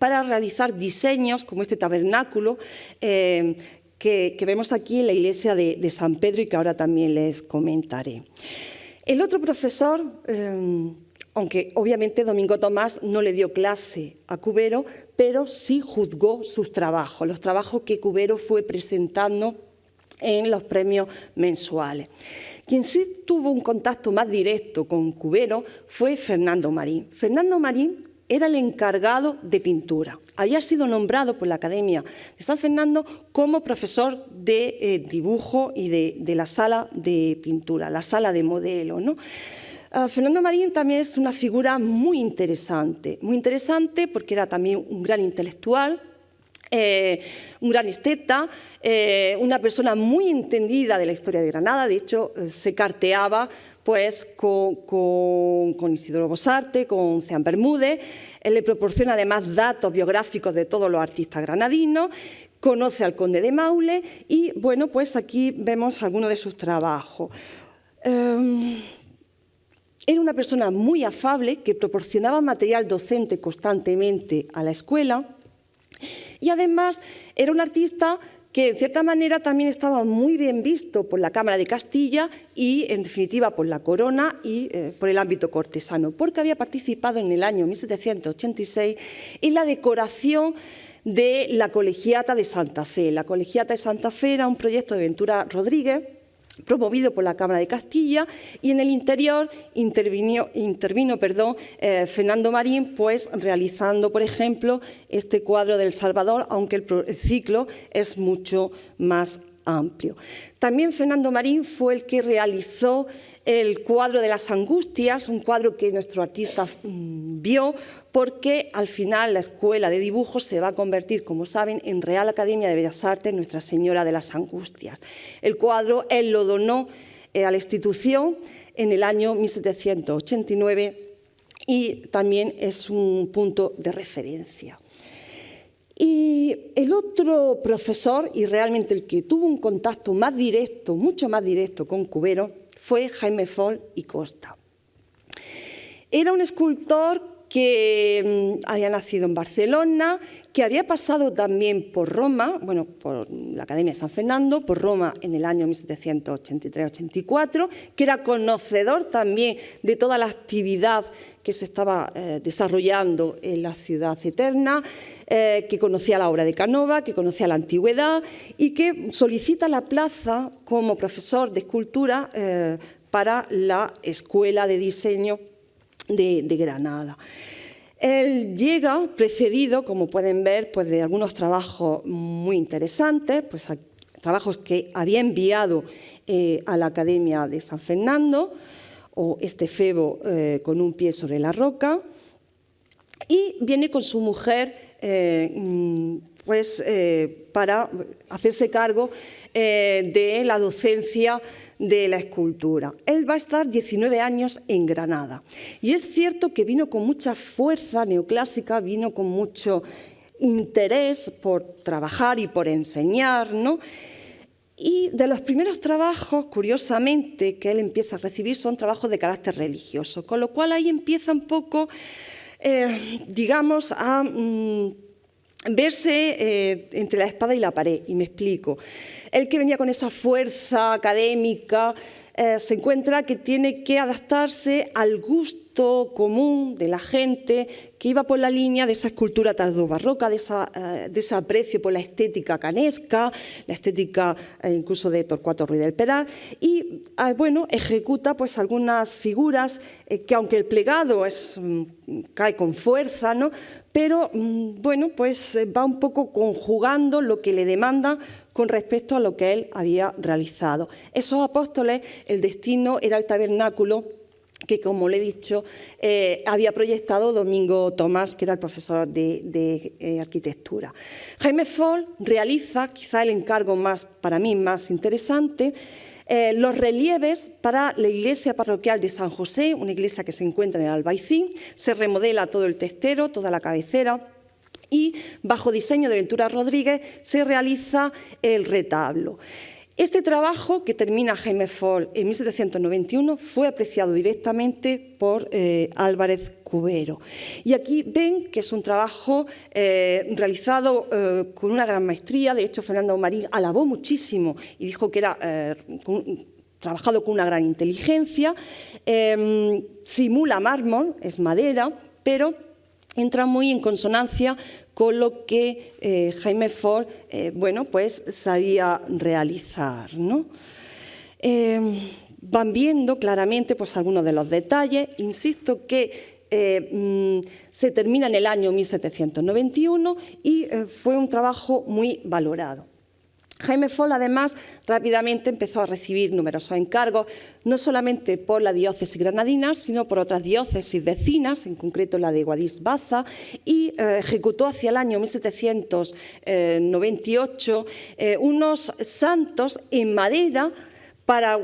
para realizar diseños como este tabernáculo que vemos aquí en la iglesia de San Pedro y que ahora también les comentaré. El otro profesor, aunque obviamente Domingo Tomás no le dio clase a Cubero, pero sí juzgó sus trabajos, los trabajos que Cubero fue presentando en los premios mensuales. Quien sí tuvo un contacto más directo con Cubero fue Fernando Marín. Fernando Marín era el encargado de pintura. Había sido nombrado por la Academia de San Fernando como profesor de dibujo y de la sala de pintura, la sala de modelo, ¿no? Fernando Marín también es una figura muy interesante porque era también un gran intelectual. un gran esteta, una persona muy entendida de la historia de Granada. De hecho, se carteaba pues, con Isidoro Bosarte, con Ceán Bermúdez. Él le proporciona además datos biográficos de todos los artistas granadinos, conoce al conde de Maule y, bueno, pues aquí vemos algunos de sus trabajos. Era una persona muy afable que proporcionaba material docente constantemente a la escuela y además era un artista que en cierta manera también estaba muy bien visto por la Cámara de Castilla y en definitiva por la corona y por el ámbito cortesano, porque había participado en el año 1786 en la decoración de la Colegiata de Santa Fe. La Colegiata de Santa Fe era un proyecto de Ventura Rodríguez, promovido por la Cámara de Castilla, y en el interior intervino Fernando Marín, pues realizando, por ejemplo, este cuadro del Salvador, aunque el ciclo es mucho más amplio. También Fernando Marín fue el que realizó el cuadro de las Angustias, un cuadro que nuestro artista vio, porque al final la Escuela de Dibujo se va a convertir, como saben, en Real Academia de Bellas Artes Nuestra Señora de las Angustias. El cuadro él lo donó a la institución en el año 1789 y también es un punto de referencia. Y el otro profesor, y realmente el que tuvo un contacto más directo, mucho más directo con Cubero, fue Jaime Fol y Costa. Era un escultor que había nacido en Barcelona, que había pasado también por Roma, bueno, por la Academia de San Fernando, por Roma en el año 1783-84, que era conocedor también de toda la actividad que se estaba desarrollando en la ciudad eterna, que conocía la obra de Canova, que conocía la antigüedad y que solicita la plaza como profesor de escultura para la Escuela de Diseño de Granada. Él llega precedido, como pueden ver, pues de algunos trabajos muy interesantes, pues trabajos que había enviado a la Academia de San Fernando, o este Febo con un pie sobre la roca, y viene con su mujer para hacerse cargo de la docencia de la escultura. Él va a estar 19 años en Granada. Y es cierto que vino con mucha fuerza neoclásica, vino con mucho interés por trabajar y por enseñar, ¿no? Y de los primeros trabajos, curiosamente, que él empieza a recibir son trabajos de carácter religioso, con lo cual ahí empieza un poco, digamos, a verse entre la espada y la pared, y me explico. Él, que venía con esa fuerza académica, se encuentra que tiene que adaptarse al gusto común de la gente que iba por la línea de esa escultura tardobarroca, de ese aprecio por la estética canesca, la estética incluso de Torcuato Ruiz del Peral, y bueno, ejecuta pues algunas figuras que, aunque el plegado cae con fuerza, ¿no?, pero bueno, pues va un poco conjugando lo que le demanda con respecto a lo que él había realizado. Esos apóstoles, el destino era el tabernáculo que, como le he dicho, había proyectado Domingo Tomás, que era el profesor de arquitectura. Jaime Fol realiza, quizá el encargo para mí más interesante, los relieves para la iglesia parroquial de San José, una iglesia que se encuentra en el Albaicín. Se remodela todo el testero, toda la cabecera, y bajo diseño de Ventura Rodríguez se realiza el retablo. Este trabajo, que termina Jaime Fol en 1791, fue apreciado directamente por Álvarez Cubero. Y aquí ven que es un trabajo realizado con una gran maestría. De hecho, Fernando Marín alabó muchísimo y dijo que era trabajado con una gran inteligencia. Simula mármol, es madera, pero entra muy en consonancia con lo que Jaime Fol bueno, pues sabía realizar, ¿no? Van viendo claramente pues, algunos de los detalles. Insisto que se termina en el año 1791 y fue un trabajo muy valorado. Jaime Fol, además, rápidamente empezó a recibir numerosos encargos, no solamente por la diócesis granadina, sino por otras diócesis vecinas, en concreto la de Guadix-Baza, y ejecutó hacia el año 1798 unos santos en madera para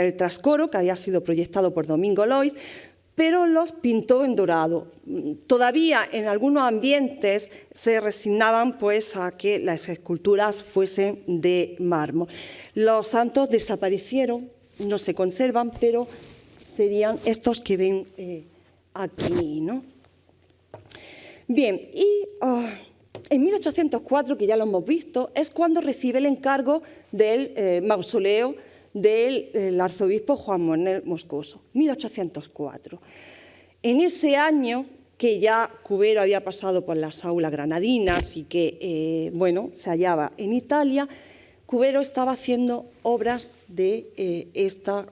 el trascoro, que había sido proyectado por Domingo Lois, pero los pintó en dorado. Todavía en algunos ambientes se resignaban pues, a que las esculturas fuesen de mármol. Los santos desaparecieron, no se conservan, pero serían estos que ven aquí, ¿no? Bien, y en 1804, que ya lo hemos visto, es cuando recibe el encargo del mausoleo del arzobispo Juan Manuel Moscoso, 1804. En ese año, que ya Cubero había pasado por las aulas granadinas y que se hallaba en Italia, Cubero estaba haciendo obras de esta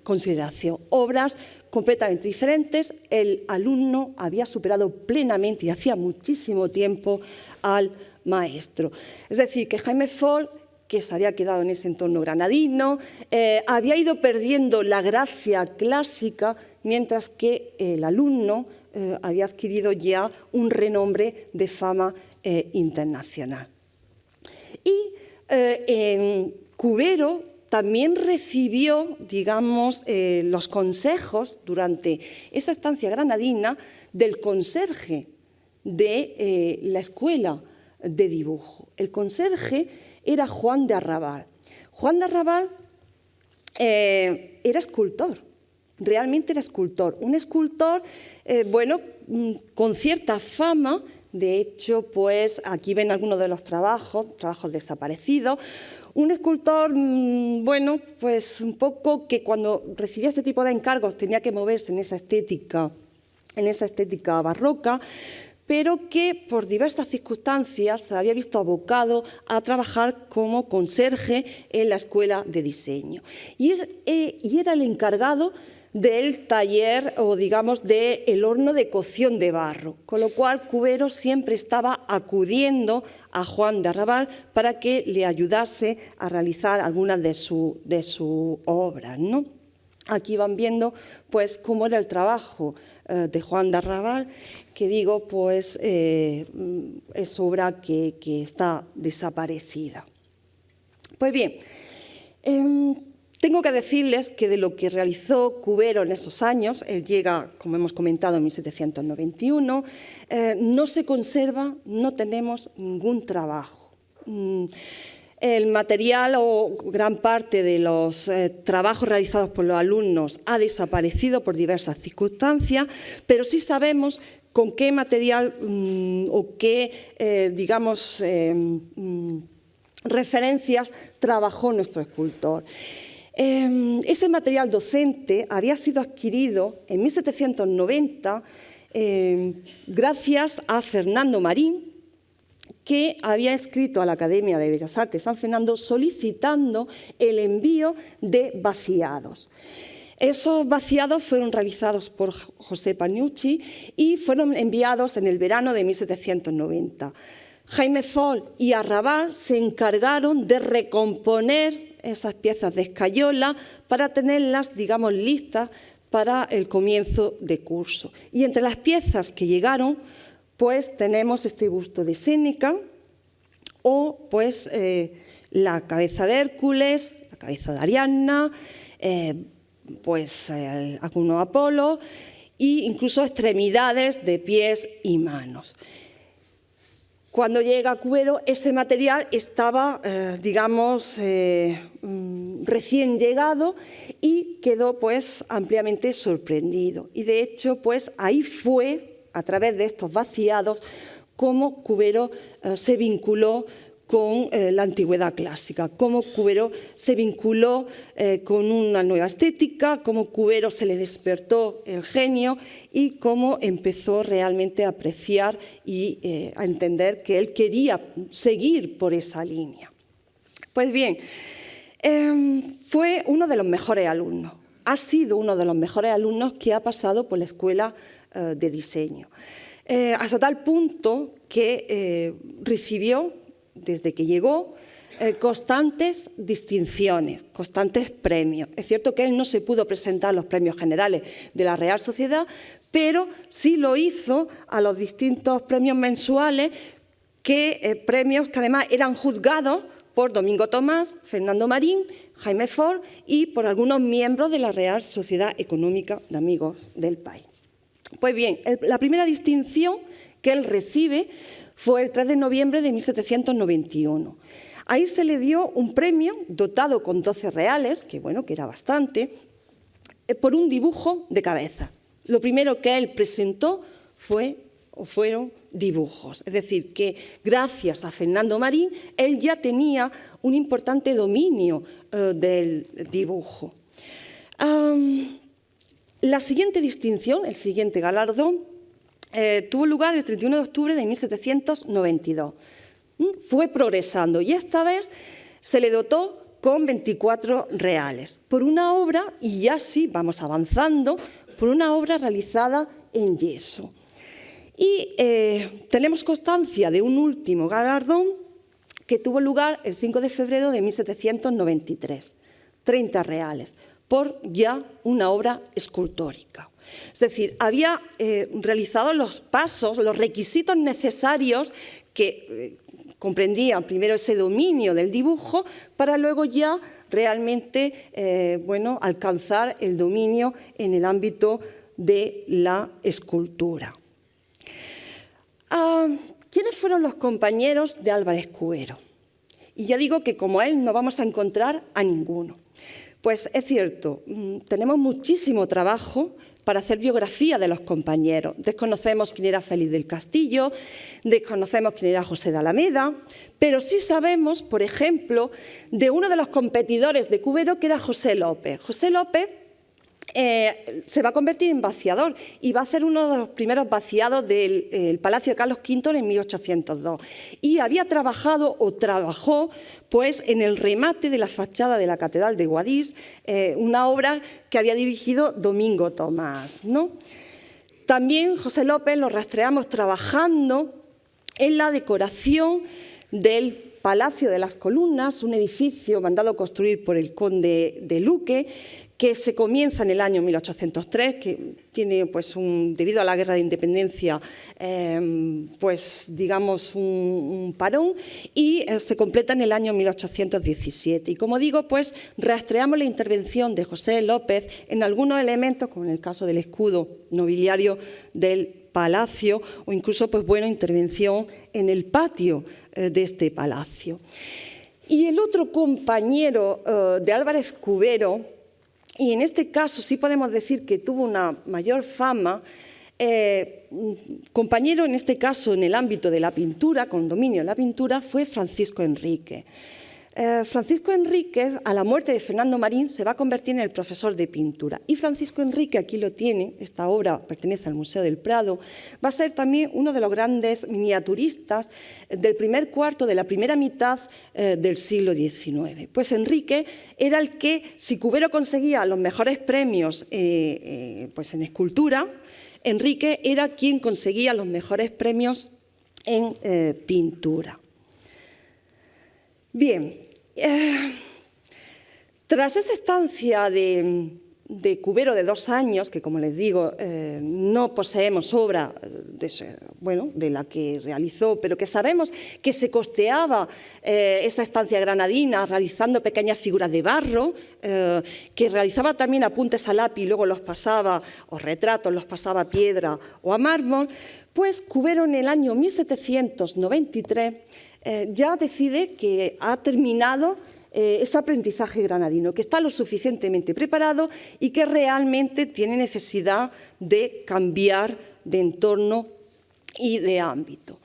consideración, obras completamente diferentes. El alumno había superado plenamente y hacía muchísimo tiempo al maestro. Es decir, que Jaime Fol, que se había quedado en ese entorno granadino, había ido perdiendo la gracia clásica, mientras que el alumno había adquirido ya un renombre de fama internacional. Y en Cubero también recibió, digamos, los consejos durante esa estancia granadina del conserje de la escuela de dibujo. El conserje era Juan de Arrabal. Juan de Arrabal era escultor, realmente era escultor. Un escultor, con cierta fama. De hecho, pues aquí ven algunos de los trabajos desaparecidos. Un escultor, pues un poco que cuando recibía ese tipo de encargos tenía que moverse en esa estética barroca, pero que por diversas circunstancias se había visto abocado a trabajar como conserje en la escuela de diseño. Y era el encargado del taller o, digamos, del horno de cocción de barro, con lo cual Cubero siempre estaba acudiendo a Juan de Arrabal para que le ayudase a realizar algunas de sus obras, ¿no? Aquí van viendo pues, cómo era el trabajo de Juan de Arrabal, que digo, pues es obra que está desaparecida. Pues bien, tengo que decirles que de lo que realizó Cubero en esos años, él llega, como hemos comentado, en 1791, no se conserva, no tenemos ningún trabajo. El material o gran parte de los trabajos realizados por los alumnos ha desaparecido por diversas circunstancias, pero sí sabemos con qué material o qué, referencias trabajó nuestro escultor. Ese material docente había sido adquirido en 1790 gracias a Fernando Marín, que había escrito a la Academia de Bellas Artes de San Fernando solicitando el envío de vaciados. Esos vaciados fueron realizados por José Panucci y fueron enviados en el verano de 1790. Jaime Fol y Arrabal se encargaron de recomponer esas piezas de escayola para tenerlas, digamos, listas para el comienzo de curso. Y entre las piezas que llegaron, pues tenemos este busto de Séneca o pues la cabeza de Hércules, la cabeza de Ariadna, pues algunos Apolo e incluso extremidades de pies y manos. Cuando llega Cubero, ese material estaba, recién llegado y quedó pues ampliamente sorprendido. Y de hecho, pues ahí fue, a través de estos vaciados, como Cubero se vinculó con la antigüedad clásica, cómo Cubero se vinculó con una nueva estética, cómo Cubero se le despertó el genio y cómo empezó realmente a apreciar y a entender que él quería seguir por esa línea. Pues bien, fue uno de los mejores alumnos, ha sido uno de los mejores alumnos que ha pasado por la escuela de diseño, hasta tal punto que recibió desde que llegó, constantes distinciones, constantes premios. Es cierto que él no se pudo presentar a los premios generales de la Real Sociedad, pero sí lo hizo a los distintos premios mensuales, premios que además eran juzgados por Domingo Tomás, Fernando Marín, Jaime Fort y por algunos miembros de la Real Sociedad Económica de Amigos del País. Pues bien, la primera distinción que él recibe fue el 3 de noviembre de 1791. Ahí se le dio un premio dotado con 12 reales, que bueno, que era bastante, por un dibujo de cabeza. Lo primero que él presentó fueron dibujos. Es decir, que gracias a Fernando Marín, él ya tenía un importante dominio del dibujo. La siguiente distinción, el siguiente galardón, tuvo lugar el 31 de octubre de 1792. Fue progresando y esta vez se le dotó con 24 reales por una obra, y ya sí vamos avanzando, por una obra realizada en yeso. Y tenemos constancia de un último galardón que tuvo lugar el 5 de febrero de 1793, 30 reales, por ya una obra escultórica. Es decir, había realizado los pasos, los requisitos necesarios que comprendían primero ese dominio del dibujo para luego ya realmente alcanzar el dominio en el ámbito de la escultura. ¿Quiénes fueron los compañeros de Álvarez Cubero? Y ya digo que como él no vamos a encontrar a ninguno. Pues es cierto, tenemos muchísimo trabajo para hacer biografía de los compañeros. Desconocemos quién era Félix del Castillo, desconocemos quién era José de Alameda, pero sí sabemos, por ejemplo, de uno de los competidores de Cubero, que era José López. José López se va a convertir en vaciador y va a hacer uno de los primeros vaciados del Palacio de Carlos V en 1802. Y había trabajado o trabajó pues, en el remate de la fachada de la Catedral de Guadix, una obra que había dirigido Domingo Tomás, ¿no? También José López lo rastreamos trabajando en la decoración del Palacio de las Columnas, un edificio mandado construir por el conde de Luque, que se comienza en el año 1803, que tiene, pues, debido a la Guerra de Independencia, pues, digamos, un parón, y se completa en el año 1817. Y como digo, pues, rastreamos la intervención de José López en algunos elementos, como en el caso del escudo nobiliario del palacio, o incluso, pues, intervención en el patio de este palacio. Y el otro compañero de Álvarez Cubero, y en este caso sí podemos decir que tuvo una mayor fama, compañero en este caso en el ámbito de la pintura, con dominio en la pintura, fue Francisco Enríquez. Francisco Enríquez, a la muerte de Fernando Marín, se va a convertir en el profesor de pintura. Y Francisco Enríquez, aquí lo tiene, esta obra pertenece al Museo del Prado, va a ser también uno de los grandes miniaturistas del primer cuarto, de la primera mitad del siglo XIX. Pues Enríquez era el que, si Cubero conseguía los mejores premios pues en escultura, Enríquez era quien conseguía los mejores premios en pintura. Bien, tras esa estancia de Cubero de 2 años, que como les digo, no poseemos obra de la que realizó, pero que sabemos que se costeaba esa estancia granadina realizando pequeñas figuras de barro, que realizaba también apuntes a lápiz y luego los pasaba, o retratos, los pasaba a piedra o a mármol, pues Cubero en el año 1793 ya decide que ha terminado ese aprendizaje granadino, que está lo suficientemente preparado y que realmente tiene necesidad de cambiar de entorno y de ámbito.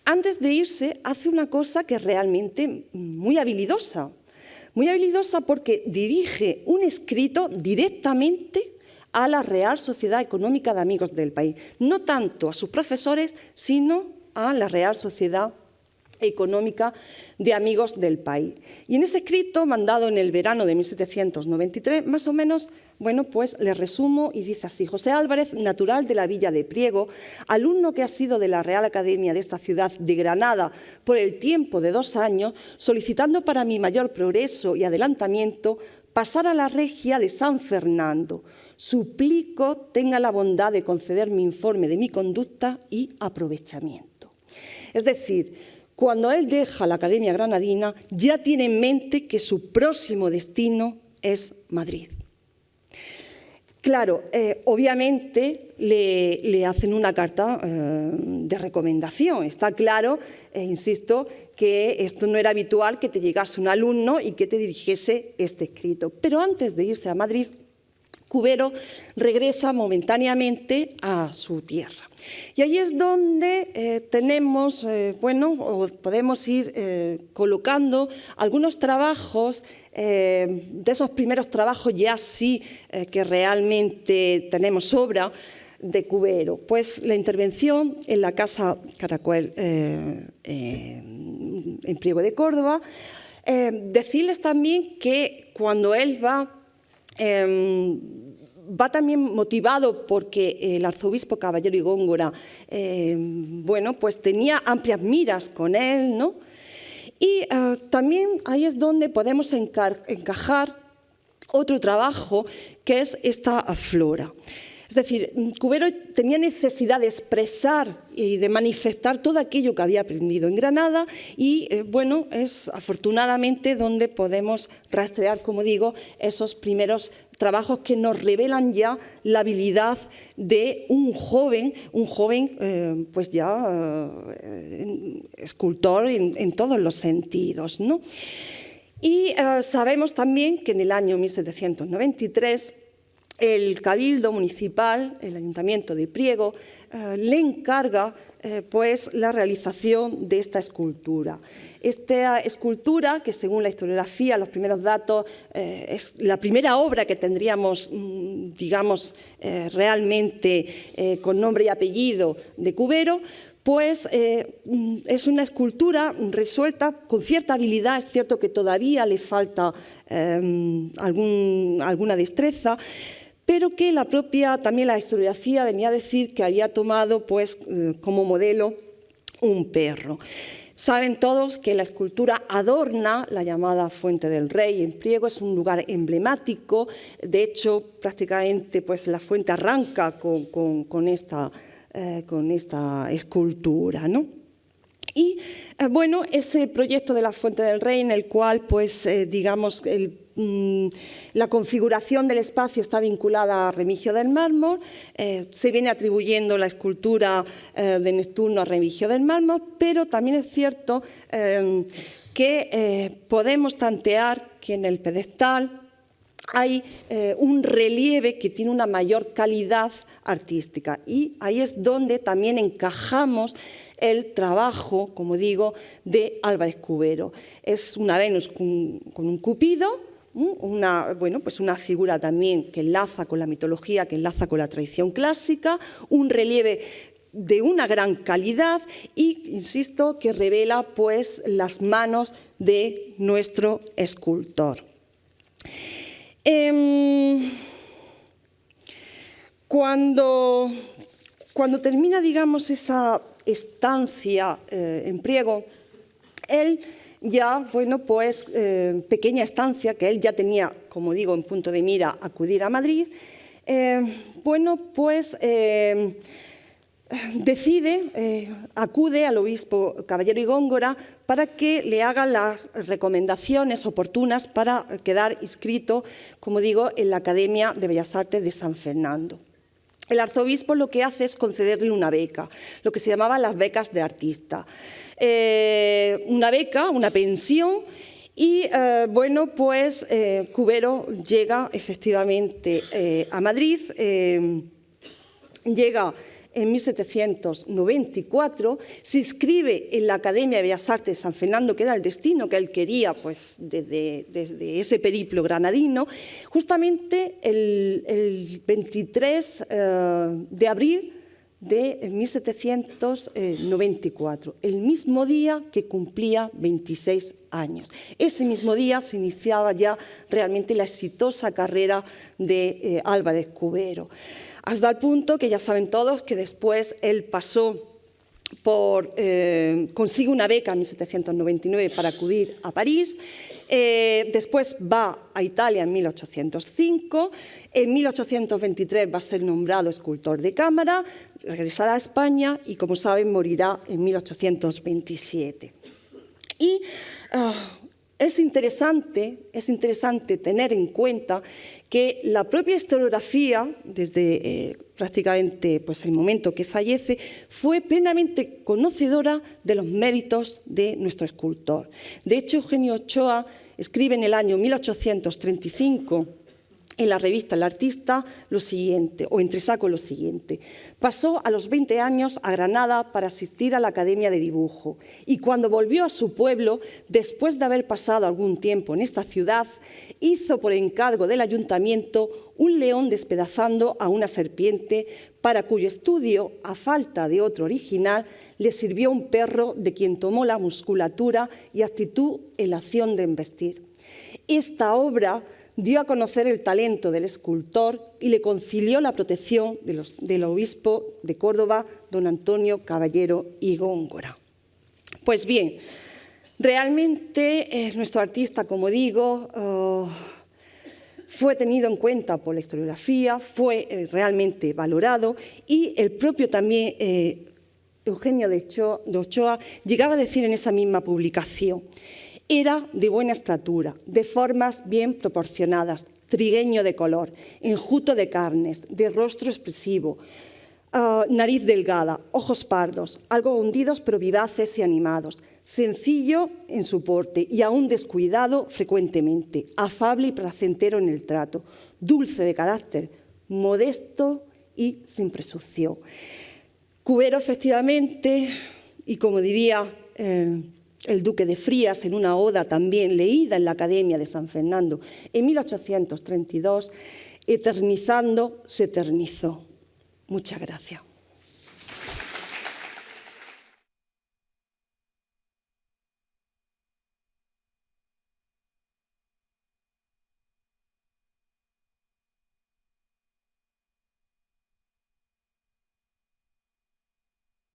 Antes de irse, hace una cosa que es realmente muy habilidosa porque dirige un escrito directamente a la Real Sociedad Económica de Amigos del País, no tanto a sus profesores, sino a la Real Sociedad económica de amigos del país. Y en ese escrito, mandado en el verano de 1793, más o menos, bueno, pues le resumo y dice así: José Álvarez, natural de la villa de Priego, alumno que ha sido de la Real Academia de esta ciudad de Granada por el tiempo de 2 años, solicitando para mi mayor progreso y adelantamiento pasar a la regia de San Fernando. Suplico tenga la bondad de concederme informe de mi conducta y aprovechamiento. Es decir, cuando él deja la Academia Granadina, ya tiene en mente que su próximo destino es Madrid. Claro, obviamente le hacen una carta de recomendación. Está claro, insisto, que esto no era habitual, que te llegase un alumno y que te dirigiese este escrito. Pero antes de irse a Madrid, Cubero regresa momentáneamente a su tierra. Y ahí es donde tenemos, podemos ir colocando algunos trabajos, de esos primeros trabajos ya sí que realmente tenemos obra de Cubero. Pues la intervención en la Casa Caracuel en Priego de Córdoba. Decirles también que cuando él va también motivado porque el arzobispo Caballero y Góngora, pues tenía amplias miras con él, ¿no? Y también ahí es donde podemos encajar otro trabajo que es esta flora. Es decir, Cubero tenía necesidad de expresar y de manifestar todo aquello que había aprendido en Granada y, es afortunadamente donde podemos rastrear, como digo, esos primeros trabajos que nos revelan ya la habilidad de un joven escultor en todos los sentidos, ¿no? Y sabemos también que en el año 1793 el Cabildo Municipal, el Ayuntamiento de Priego, le encarga la realización de esta escultura. Esta escultura, que según la historiografía, los primeros datos, es la primera obra que tendríamos, realmente con nombre y apellido de Cubero, es una escultura resuelta con cierta habilidad. Es cierto que todavía le falta alguna destreza, pero que también la historiografía venía a decir que había tomado como modelo un perro. Saben todos que la escultura adorna la llamada Fuente del Rey en Priego, es un lugar emblemático. De hecho, prácticamente la fuente arranca con esta escultura, ¿no? Y ese proyecto de la Fuente del Rey, en el cual la configuración del espacio está vinculada a Remigio del Mármol, se viene atribuyendo la escultura de Neptuno a Remigio del Mármol, pero también es cierto que podemos tantear que en el pedestal hay un relieve que tiene una mayor calidad artística, y ahí es donde también encajamos el trabajo, como digo, de Álvarez Cubero. Es una Venus con un Cupido, una figura también que enlaza con la mitología, que enlaza con la tradición clásica, un relieve de una gran calidad y, insisto, que revela las manos de nuestro escultor. Cuando termina, esa estancia en Priego, él ya, pequeña estancia, que él ya tenía, como digo, en punto de mira acudir a Madrid, acude al obispo Caballero y Góngora para que le haga las recomendaciones oportunas para quedar inscrito, como digo, en la Academia de Bellas Artes de San Fernando. El arzobispo lo que hace es concederle una beca, lo que se llamaban las becas de artista. Una beca, una pensión, y Cubero llega efectivamente a Madrid, llega en 1794, se inscribe en la Academia de Bellas Artes de San Fernando, que era el destino que él quería desde ese periplo granadino. Justamente el 23 de abril de 1794, el mismo día que cumplía 26 años. Ese mismo día se iniciaba ya realmente la exitosa carrera de Álvarez Cubero, hasta el punto que ya saben todos que después él pasó consigue una beca en 1799 para acudir a París, después va a Italia en 1805, en 1823 va a ser nombrado escultor de cámara, regresará a España y, como saben, morirá en 1827. Y es interesante tener en cuenta que la propia historiografía, desde prácticamente el momento que fallece, fue plenamente conocedora de los méritos de nuestro escultor. De hecho, Eugenio Ochoa escribe en el año 1835 en la revista El Artista lo siguiente, o entresaco lo siguiente: pasó a los 20 años a Granada para asistir a la Academia de Dibujo y cuando volvió a su pueblo, después de haber pasado algún tiempo en esta ciudad, hizo por encargo del ayuntamiento un león despedazando a una serpiente para cuyo estudio, a falta de otro original, le sirvió un perro de quien tomó la musculatura y actitud en la acción de embestir. Esta obra dio a conocer el talento del escultor y le concilió la protección del obispo de Córdoba, don Antonio Caballero y Góngora. Pues bien, realmente nuestro artista, como digo, fue tenido en cuenta por la historiografía, fue realmente valorado y el propio también Eugenio de Ochoa llegaba a decir en esa misma publicación: era de buena estatura, de formas bien proporcionadas, trigueño de color, enjuto de carnes, de rostro expresivo, nariz delgada, ojos pardos, algo hundidos pero vivaces y animados, sencillo en su porte y aún descuidado frecuentemente, afable y placentero en el trato, dulce de carácter, modesto y sin presunción. Cubero, efectivamente, y como diría el duque de Frías en una oda también leída en la Academia de San Fernando en 1832, eternizando se eternizó. Muchas gracias.